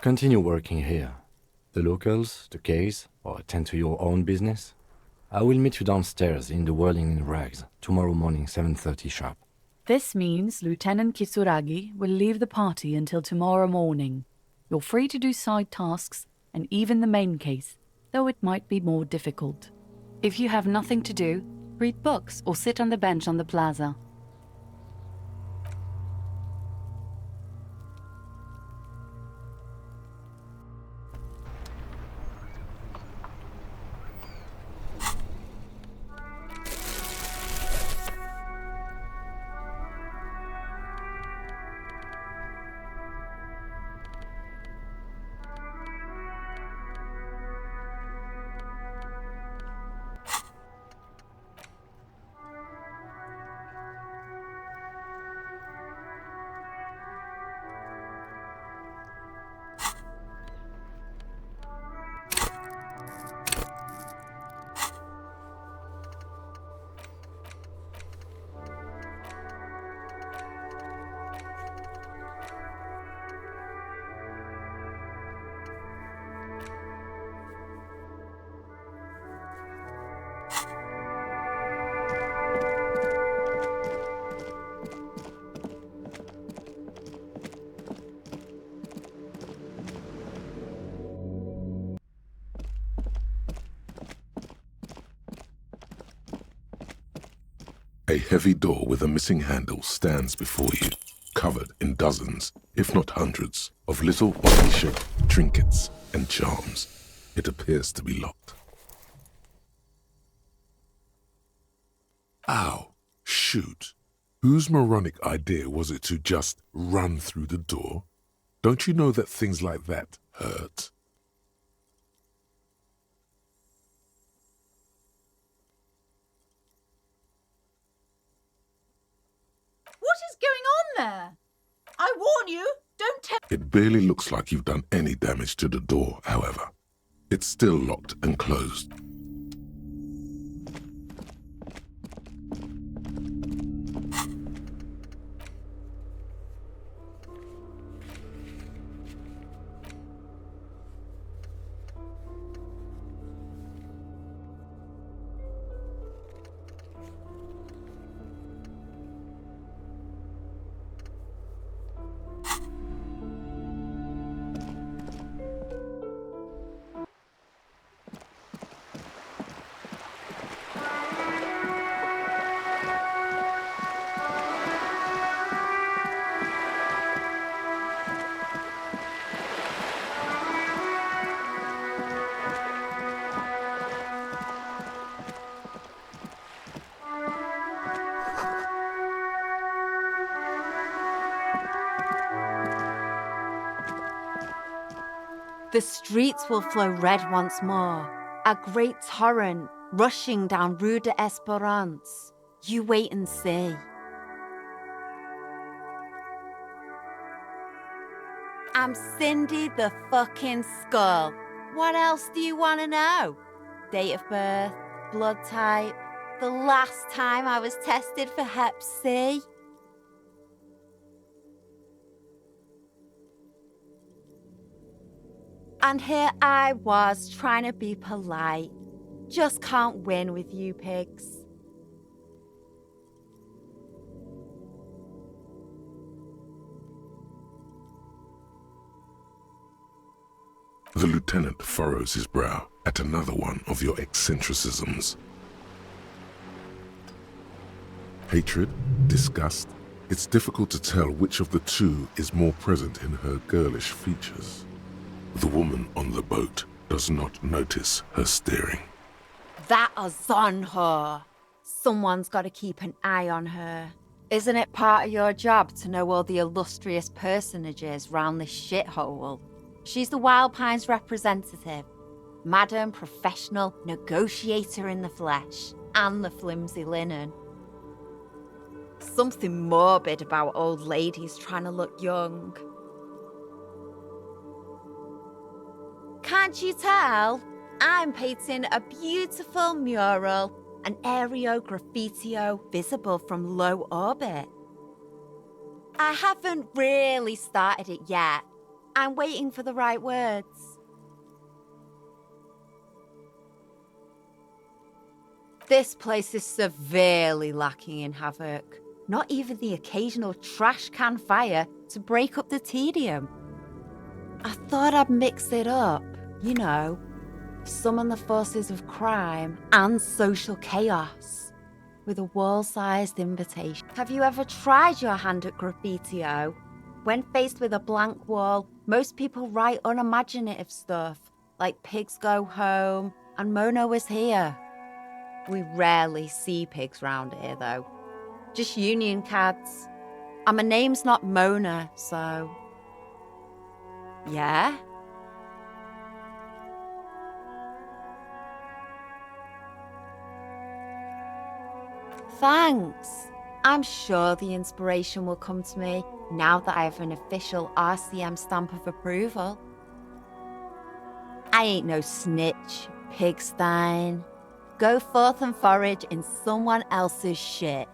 Continue working here. The locals, the case, or attend to your own business. I will meet you downstairs in the Whirling in Rags tomorrow morning 7:30 sharp. This means Lieutenant Kitsuragi will leave the party until tomorrow morning. You're free to do side tasks and even the main case, though it might be more difficult. If you have nothing to do, read books or sit on the bench on the plaza. A heavy door with a missing handle stands before you, covered in dozens, if not hundreds, of little oddly shaped trinkets and charms. It appears to be locked. Ow! Shoot! Whose moronic idea was it to just run through the door? Don't you know that things like that hurt? What is going on there? I warn you, don't tell. It barely looks like you've done any damage to the door, however. It's still locked and closed. The streets will flow red once more, a great torrent rushing down Rue de Esperance. You wait and see. I'm Cindy the fucking Skull. What else do you want to know? Date of birth, blood type, the last time I was tested for Hep C. And here I was trying to be polite. Just can't win with you pigs. The lieutenant furrows his brow at another one of your eccentricisms. Hatred, disgust, it's difficult to tell which of the two is more present in her girlish features. The woman on the boat does not notice her staring. That is on her. Someone's got to keep an eye on her. Isn't it part of your job to know all the illustrious personages round this shithole? She's the Wild Pines representative. Madam, professional, negotiator in the flesh, and the flimsy linen. Something morbid about old ladies trying to look young. Can't you tell? I'm painting a beautiful mural, an aereo graffitio visible from low orbit. I haven't really started it yet. I'm waiting for the right words. This place is severely lacking in havoc. Not even the occasional trash can fire to break up the tedium. I thought I'd mix it up, you know, summon the forces of crime and social chaos with a wall-sized invitation. Have you ever tried your hand at graffitio? When faced with a blank wall, most people write unimaginative stuff, like pigs go home and Mona was here. We rarely see pigs round here, though. Just union cards. And my name's not Mona, so... Yeah? Thanks. I'm sure the inspiration will come to me now that I have an official RCM stamp of approval. I ain't no snitch, pigstein. Go forth and forage in someone else's shit.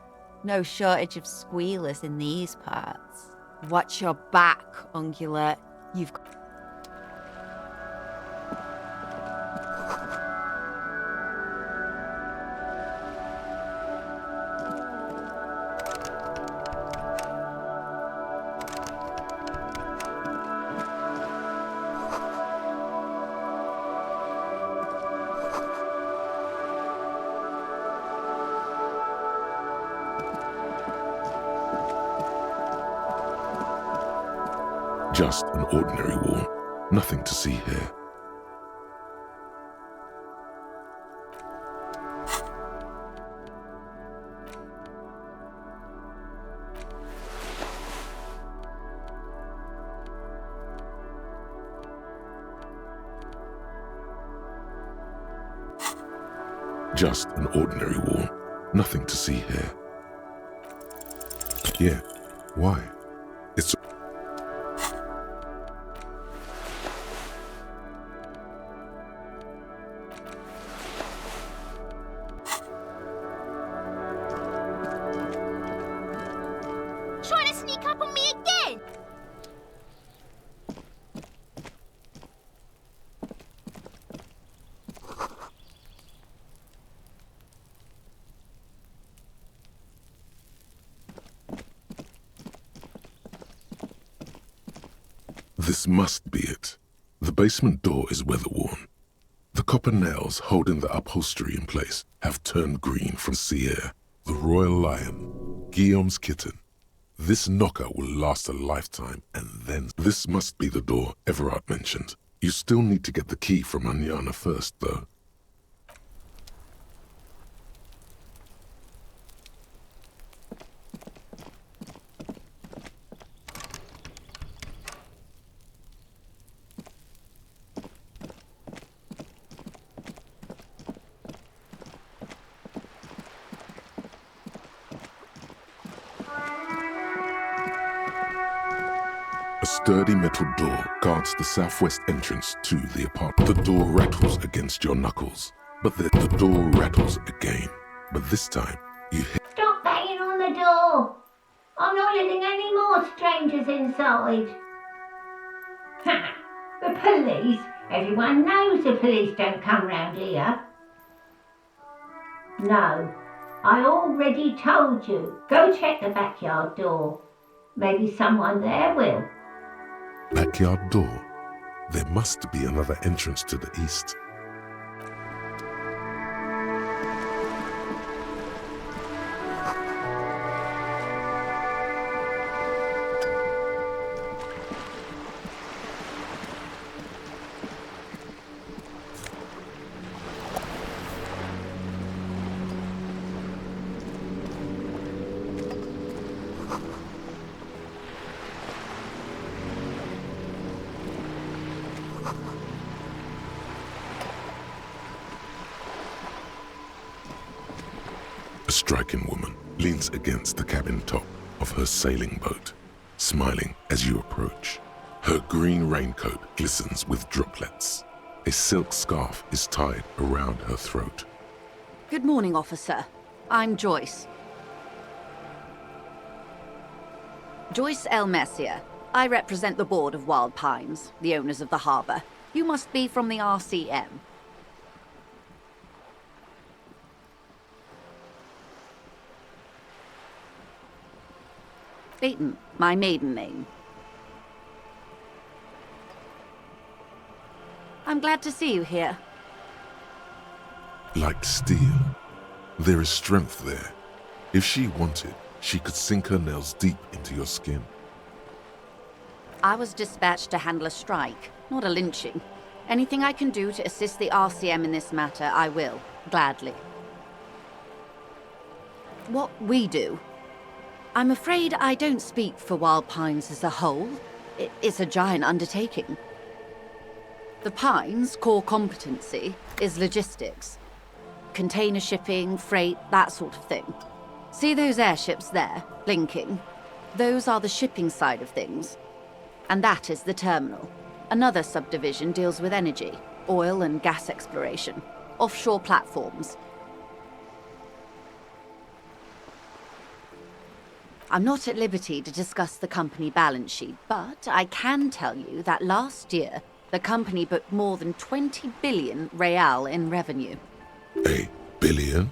No shortage of squealers in these parts. Watch your back, ungulate. You've... Just an ordinary wall, nothing to see here. Just an ordinary wall, nothing to see here. Yeah, why? It's... Trying to sneak up on me again? This must be it. The basement door is weather-worn. The copper nails holding the upholstery in place have turned green from sea air. The royal lion, Guillaume's kitten. This knocker will last a lifetime, and then... This must be the door Everard mentioned. You still need to get the key from Anyana first, though. sturdy metal door guards the southwest entrance to the apartment. The door rattles against your knuckles, but the door rattles again. But this time, you hear... Stop banging on the door! I'm not letting any more strangers inside. Ha! The police? Everyone knows the police don't come round here. No, I already told you. Go check the backyard door. Maybe someone there will. Backyard door? There must be another entrance to the east. A striking woman leans against the cabin top of her sailing boat, smiling as you approach. Her green raincoat glistens with droplets. A silk scarf is tied around her throat. Good morning, officer. I'm Joyce. Joyce L. Messier. I represent the board of Wild Pines, the owners of the harbour. You must be from the RCM. Leighton, my maiden name. I'm glad to see you here. Like steel, there is strength there. If she wanted, she could sink her nails deep into your skin. I was dispatched to handle a strike, not a lynching. Anything I can do to assist the RCM in this matter, I will, gladly. What we do? I'm afraid I don't speak for Wild Pines as a whole. It's a giant undertaking. The Pines' core competency is logistics. Container shipping, freight, that sort of thing. See those airships there, blinking? Those are the shipping side of things. And that is the terminal. Another subdivision deals with energy, oil and gas exploration, offshore platforms. I'm not at liberty to discuss the company balance sheet, but I can tell you that last year, the company booked more than 20 billion real in revenue. A billion?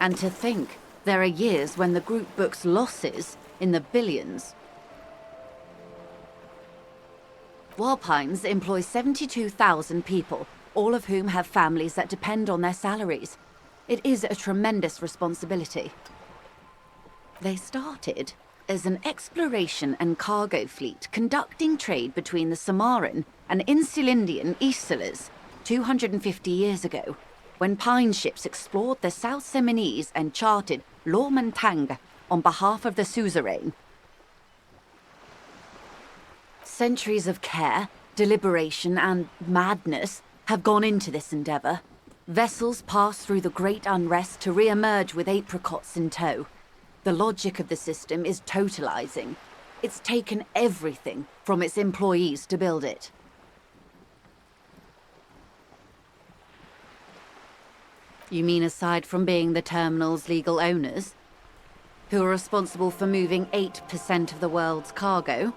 And to think, there are years when the group books losses in the billions. Wild Pines employs 72,000 people, all of whom have families that depend on their salaries. It is a tremendous responsibility. They started as an exploration and cargo fleet conducting trade between the Samaran and Insulindian Isolas 250 years ago, when Pine ships explored the South Seminese and charted Lomantang on behalf of the suzerain. Centuries of care, deliberation, and madness have gone into this endeavour. Vessels pass through the great unrest to re-emerge with apricots in tow. The logic of the system is totalizing. It's taken everything from its employees to build it. You mean aside from being the terminal's legal owners, who are responsible for moving 8% of the world's cargo?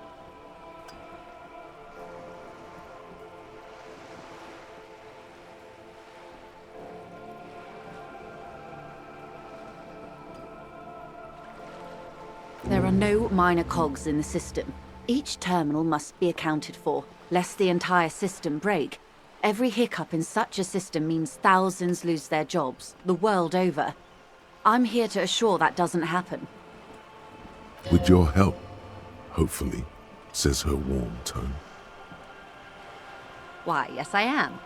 There are no minor cogs in the system. Each terminal must be accounted for, lest the entire system break. Every hiccup in such a system means thousands lose their jobs, the world over. I'm here to assure that doesn't happen. With your help, hopefully, says her warm tone. Why, yes I am.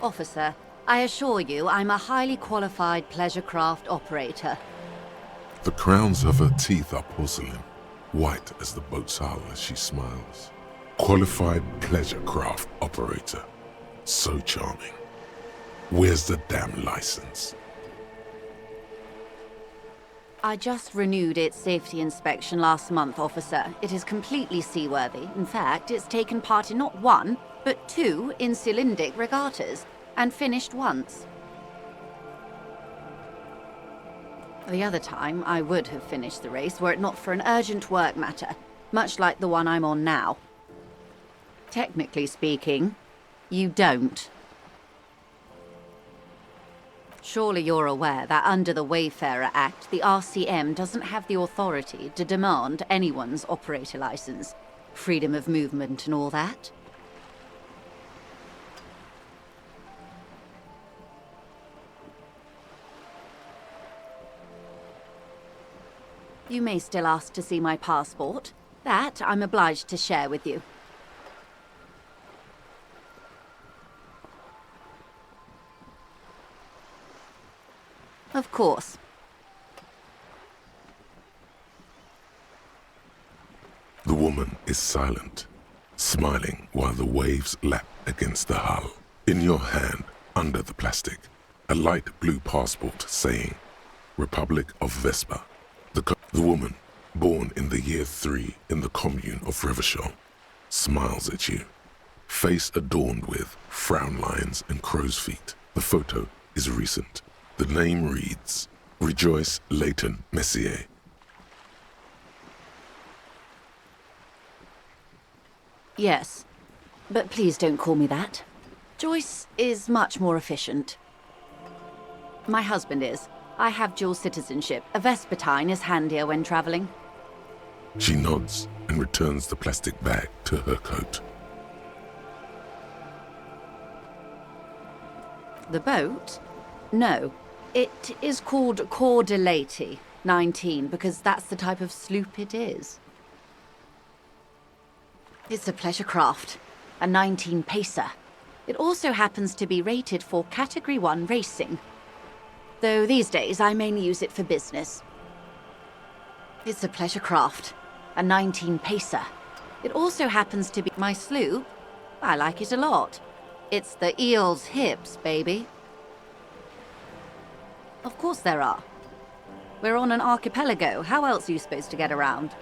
Officer, I assure you I'm a highly qualified pleasure craft operator. The crowns of her teeth are porcelain, white as the boat's hull as she smiles. Qualified pleasure craft operator. So charming. Where's the damn license? I just renewed its safety inspection last month, officer. It is completely seaworthy. In fact, it's taken part in not 1, but 2 Insulindic regattas, and finished once. The other time, I would have finished the race were it not for an urgent work matter, much like the one I'm on now. Technically speaking, you don't. Surely you're aware that under the Wayfarer Act, the RCM doesn't have the authority to demand anyone's operator license, freedom of movement and all that? You may still ask to see my passport. That I'm obliged to share with you. Of course. The woman is silent, smiling while the waves lap against the hull. In your hand, under the plastic, a light blue passport saying, Republic of Vespa. The woman, born in the year 3 in the commune of Revashole, smiles at you, face adorned with frown lines and crow's feet. The photo is recent. The name reads, Rejoice Leighton Messier. Yes, but please don't call me that. Joyce is much more efficient. My husband is. I have dual citizenship. A Vespertine is handier when traveling. She nods and returns the plastic bag to her coat. The boat? No. It is called Cordelati 19 because that's the type of sloop it is. It's a pleasure craft, a 19 pacer. It also happens to be rated for Category 1 racing. Though these days I mainly use it for business. It's a pleasure craft, a 19 pacer. It also happens to be my sloop. I like it a lot. It's the eel's hips, baby. Of course there are. We're on an archipelago. How else are you supposed to get around?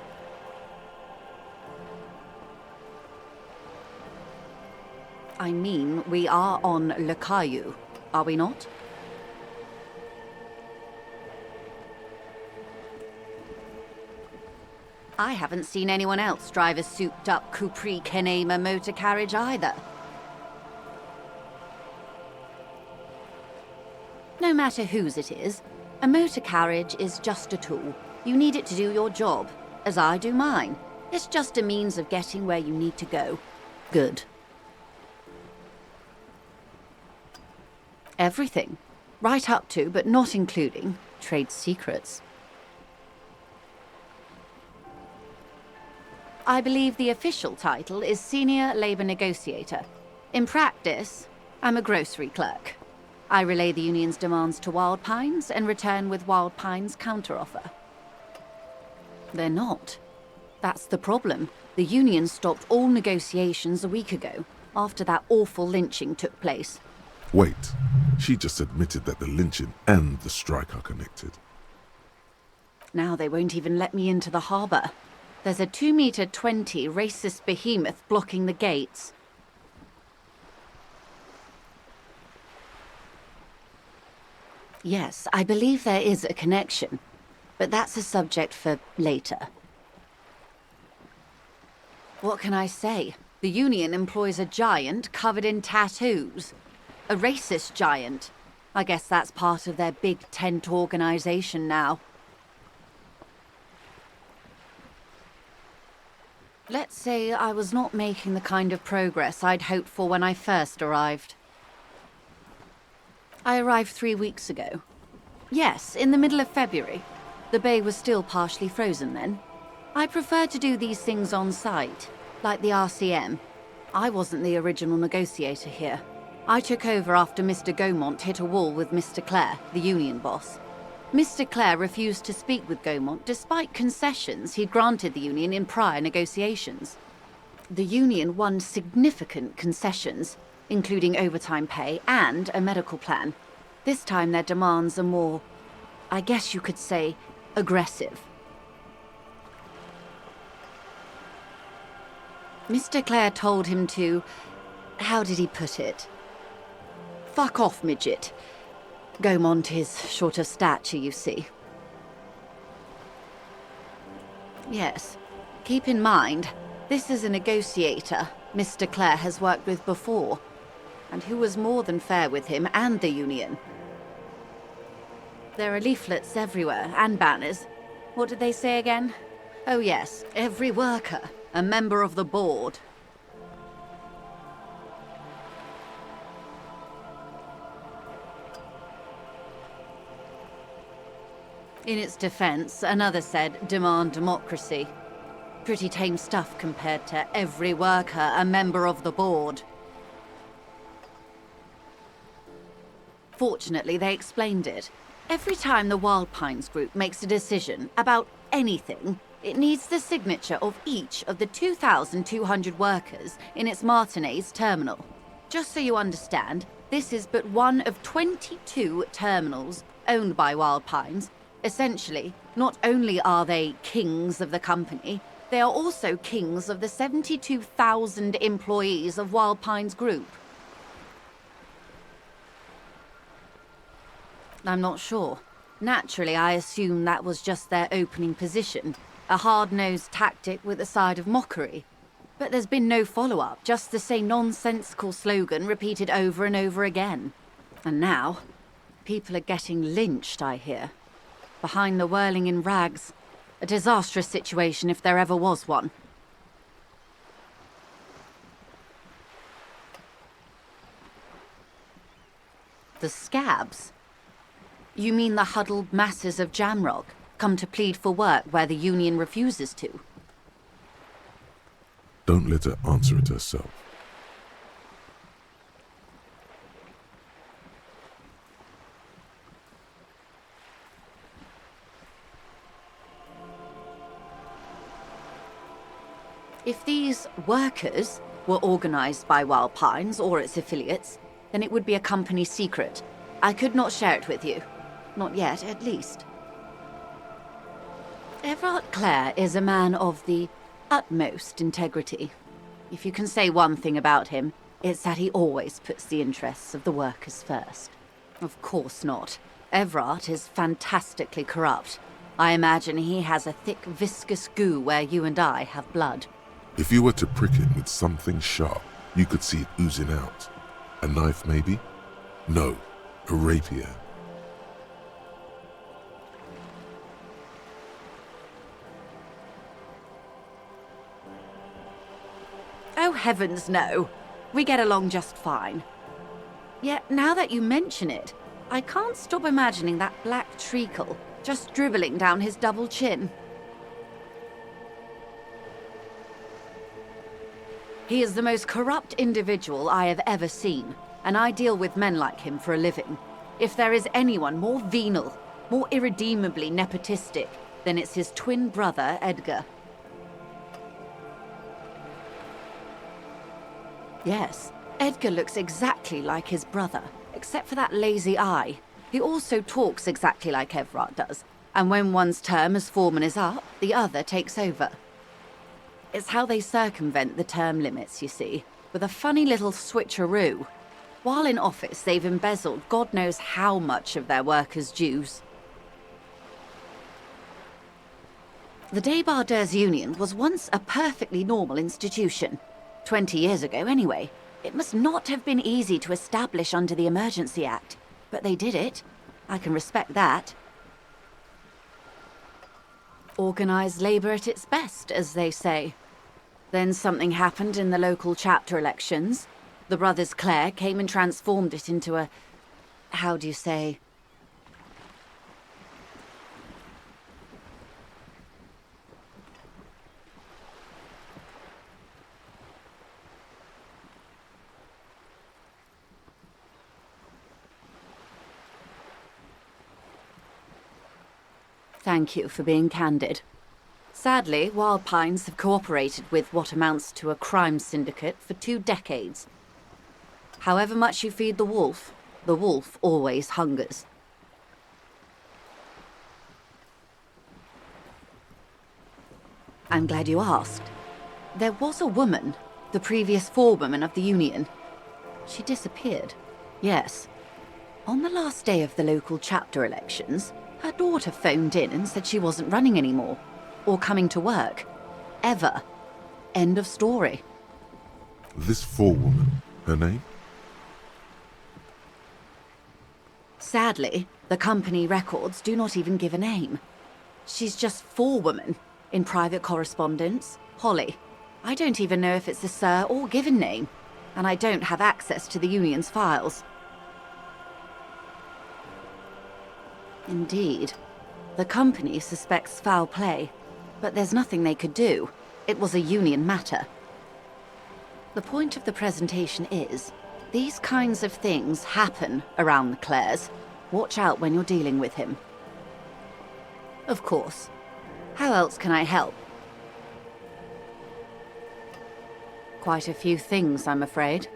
I mean, we are on Le Caillou, are we not? I haven't seen anyone else drive a souped-up Capri Kenema motor carriage either. No matter whose it is, a motor carriage is just a tool. You need it to do your job, as I do mine. It's just a means of getting where you need to go. Good. Everything. Right up to, but not including, trade secrets. I believe the official title is Senior Labor Negotiator. In practice, I'm a grocery clerk. I relay the union's demands to Wild Pines and return with Wild Pines' counteroffer. They're not. That's the problem. The union stopped all negotiations a week ago, after that awful lynching took place. Wait, she just admitted that the lynching and the strike are connected. Now they won't even let me into the harbour. There's a 2-meter-20 racist behemoth blocking the gates. Yes, I believe there is a connection, but that's a subject for later. What can I say? The union employs a giant covered in tattoos. A racist giant. I guess that's part of their big tent organization now. Let's say I was not making the kind of progress I'd hoped for when I first arrived. I arrived 3 weeks ago. Yes, in the middle of February. The bay was still partially frozen then. I prefer to do these things on site, like the RCM. I wasn't the original negotiator here. I took over after Mr. Gaumont hit a wall with Mr. Clare, the union boss. Mr. Clare refused to speak with Gaumont despite concessions he'd granted the union in prior negotiations. the union won significant concessions, including overtime pay and a medical plan. This time their demands are more, I guess you could say, aggressive. Mr. Clare told him to... how did he put it? Fuck off, midget. Gaumont is short of stature, you see. Yes. Keep in mind, this is a negotiator Mr. Clare has worked with before, and who was more than fair with him and the union. There are leaflets everywhere, and banners. What did they say again? Oh yes, every worker, a member of the board. In its defense, another said, demand democracy. Pretty tame stuff compared to every worker, a member of the board. Fortunately, they explained it. Every time the Wild Pines group makes a decision about anything, it needs the signature of each of the 2,200 workers in its Martinez terminal. Just so you understand, this is but one of 22 terminals owned by Wild Pines. Essentially, not only are they kings of the company, they are also kings of the 72,000 employees of Wild Pines Group. I'm not sure. Naturally, I assume that was just their opening position, a hard-nosed tactic with a side of mockery. But there's been no follow-up, just the same nonsensical slogan repeated over and over again. And now, people are getting lynched, I hear. Behind the whirling in rags. A disastrous situation if there ever was one. The scabs? You mean the huddled masses of Jamrock, come to plead for work where the union refuses to? Don't let her answer it herself. If these workers were organized by Wild Pines or its affiliates, then it would be a company secret. I could not share it with you. Not yet, at least. Everard Clare is a man of the utmost integrity. If you can say one thing about him, it's that he always puts the interests of the workers first. Of course not. Everard is fantastically corrupt. I imagine he has a thick, viscous goo where you and I have blood. If you were to prick him with something sharp, you could see it oozing out. A knife, maybe? No, a rapier. Oh, heavens, no. We get along just fine. Yet, now that you mention it, I can't stop imagining that black treacle just dribbling down his double chin. He is the most corrupt individual I have ever seen, and I deal with men like him for a living. If there is anyone more venal, more irredeemably nepotistic, then it's his twin brother, Edgar. Yes, Edgar looks exactly like his brother, except for that lazy eye. He also talks exactly like Everard does, and when one's term as foreman is up, the other takes over. It's how they circumvent the term limits, you see, with a funny little switcheroo. While in office, they've embezzled God knows how much of their workers' dues. The Débardeurs Union was once a perfectly normal institution. 20 years ago, anyway. It must not have been easy to establish under the Emergency Act, but they did it. I can respect that. Organised labour at its best, as they say. Then something happened in the local chapter elections. The brothers Clare came and transformed it into a... how do you say... Thank you for being candid. Sadly, Wild Pines have cooperated with what amounts to a crime syndicate for 2 decades. However much you feed the wolf always hungers. I'm glad you asked. There was a woman, the previous forewoman of the Union. She disappeared, yes. On the last day of the local chapter elections, her daughter phoned in and said she wasn't running anymore, or coming to work. Ever. End of story. This forewoman, her name? Sadly, the company records do not even give a name. She's just forewoman in private correspondence, Holly. I don't even know if it's a sir or given name, and I don't have access to the Union's files. Indeed. The company suspects foul play, but there's nothing they could do. It was a Union matter. The point of the presentation is, these kinds of things happen around the Clares. Watch out when you're dealing with him. Of course. How else can I help? Quite a few things, I'm afraid.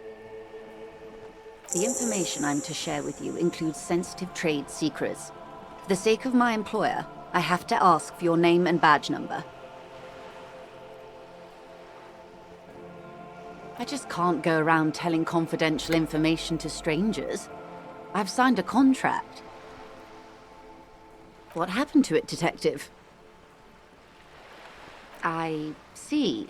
The information I'm to share with you includes sensitive trade secrets. For the sake of my employer, I have to ask for your name and badge number. I just can't go around telling confidential information to strangers. I've signed a contract. What happened to it, Detective? I see.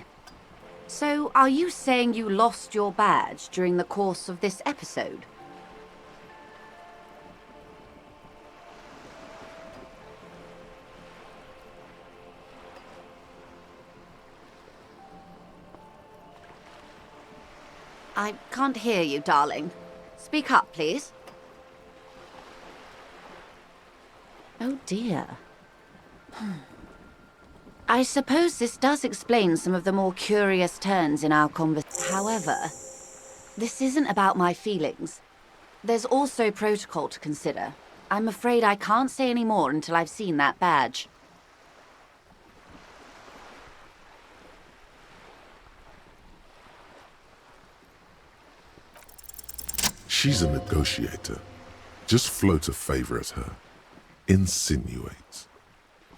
So, are you saying you lost your badge during the course of this episode? I can't hear you, darling. Speak up, please. Oh dear. I suppose this does explain some of the more curious turns in our conversation. However, this isn't about my feelings. There's also protocol to consider. I'm afraid I can't say any more until I've seen that badge. She's a negotiator. Just float a favor at her. Insinuates.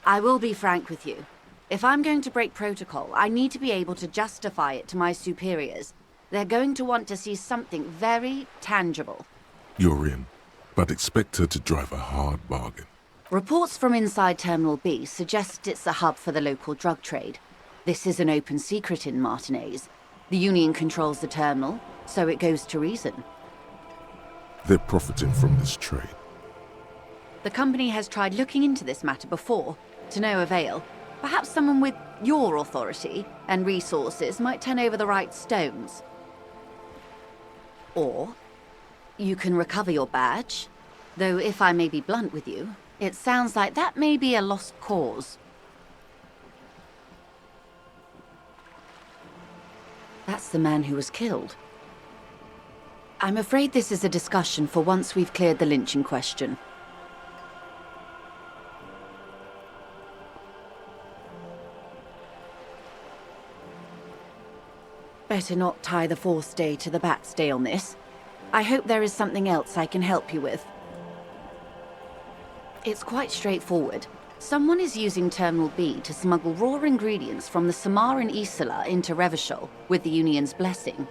I will be frank with you. If I'm going to break protocol, I need to be able to justify it to my superiors. They're going to want to see something very tangible. You're in, but expect her to drive a hard bargain. Reports from inside Terminal B suggest it's a hub for the local drug trade. This is an open secret in Martinez. The Union controls the terminal, so it goes to reason. They're profiting from this trade. The company has tried looking into this matter before, to no avail. Perhaps someone with your authority and resources might turn over the right stones. Or, you can recover your badge. Though if I may be blunt with you, it sounds like that may be a lost cause. That's the man who was killed. I'm afraid this is a discussion for once we've cleared the lynching question. Better not tie the fourth day to the bat's day on this. I hope there is something else I can help you with. It's quite straightforward. Someone is using Terminal B to smuggle raw ingredients from the Samar and Isola into Revashol with the Union's blessing.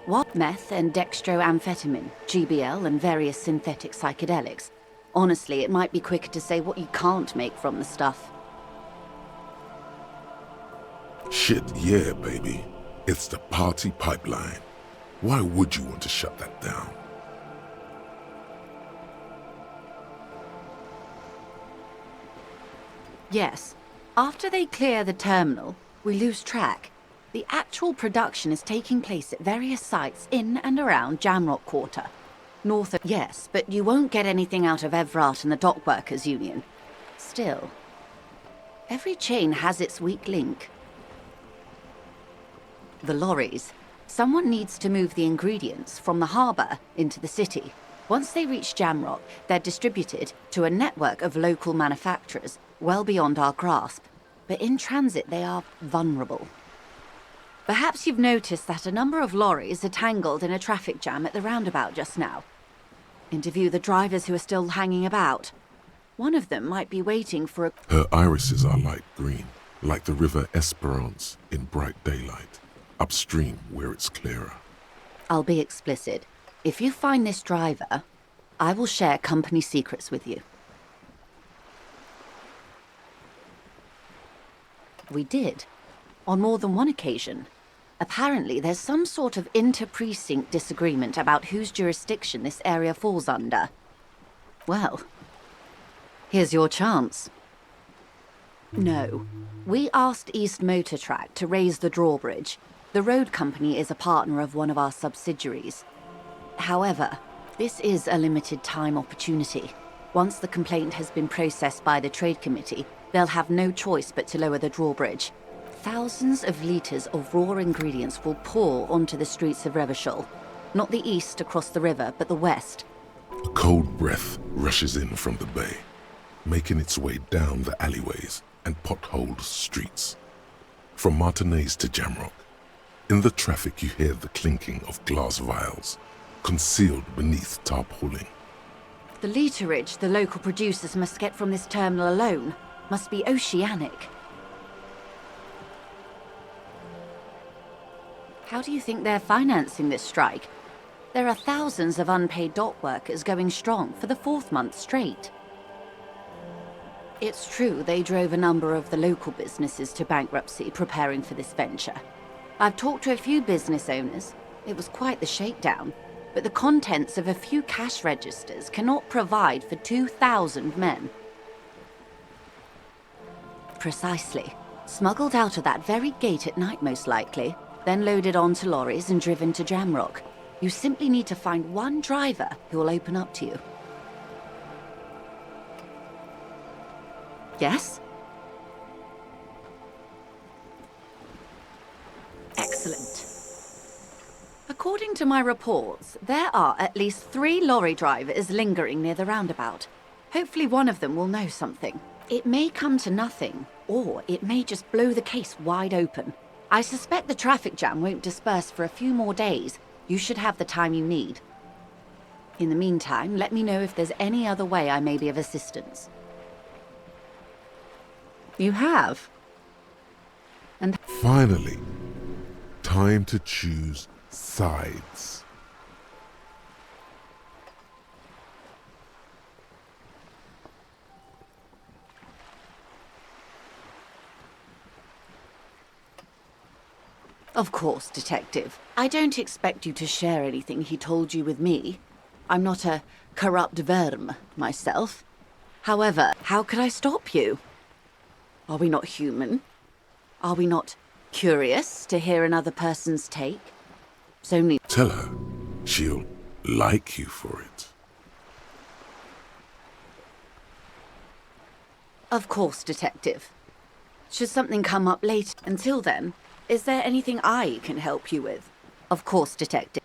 What? Meth and dextroamphetamine, GBL and various synthetic psychedelics. Honestly, it might be quicker to say what you can't make from the stuff. Shit, yeah, baby. It's the party pipeline. Why would you want to shut that down? Yes. After they clear the terminal, we lose track. The actual production is taking place at various sites in and around Jamrock Quarter. North of... Yes, but you won't get anything out of Evrat and the Dockworkers Union. Still, every chain has its weak link. The lorries. Someone needs to move the ingredients from the harbour into the city. Once they reach Jamrock, they're distributed to a network of local manufacturers well beyond our grasp. but in transit they are vulnerable. Perhaps you've noticed that a number of lorries are tangled in a traffic jam at the roundabout just now. Interview the drivers who are still hanging about. One of them might be waiting for a... Her irises are light green, like the river Esperance in bright daylight, upstream where it's clearer. I'll be explicit. If you find this driver, I will share company secrets with you. We did. On more than one occasion. Apparently, there's some sort of inter-precinct disagreement about whose jurisdiction this area falls under. Well, here's your chance. No. We asked East Motor Track to raise the drawbridge. The road company is a partner of one of our subsidiaries. However, this is a limited time opportunity. Once the complaint has been processed by the trade committee, they'll have no choice but to lower the drawbridge. Thousands of litres of raw ingredients will pour onto the streets of Revashole. Not the east across the river, but the west. A cold breath rushes in from the bay, making its way down the alleyways and potholed streets. From Martinez to Jamrock, in the traffic you hear the clinking of glass vials, concealed beneath tarpaulin. The literage the local producers must get from this terminal alone must be oceanic. How do you think they're financing this strike? There are thousands of unpaid dock workers going strong for the 4th month straight. It's true they drove a number of the local businesses to bankruptcy preparing for this venture. I've talked to a few business owners. It was quite the shakedown. But the contents of a few cash registers cannot provide for 2,000 men. Precisely. Smuggled out of that very gate at night, most likely, then loaded onto lorries and driven to Jamrock. You simply need to find one driver who will open up to you. Yes? Excellent. According to my reports, there are at least 3 lorry drivers lingering near the roundabout. Hopefully one of them will know something. It may come to nothing, or it may just blow the case wide open. I suspect the traffic jam won't disperse for a few more days. You should have the time you need. In the meantime, let me know if there's any other way I may be of assistance. You have. And finally, time to choose sides. Of course, Detective. I don't expect you to share anything he told you with me. I'm not a corrupt verm myself. However, how could I stop you? Are we not human? Are we not curious to hear another person's take? It's only... Tell her she'll like you for it. Of course, Detective. Should something come up later, until then, is there anything I can help you with? Of course, Detective.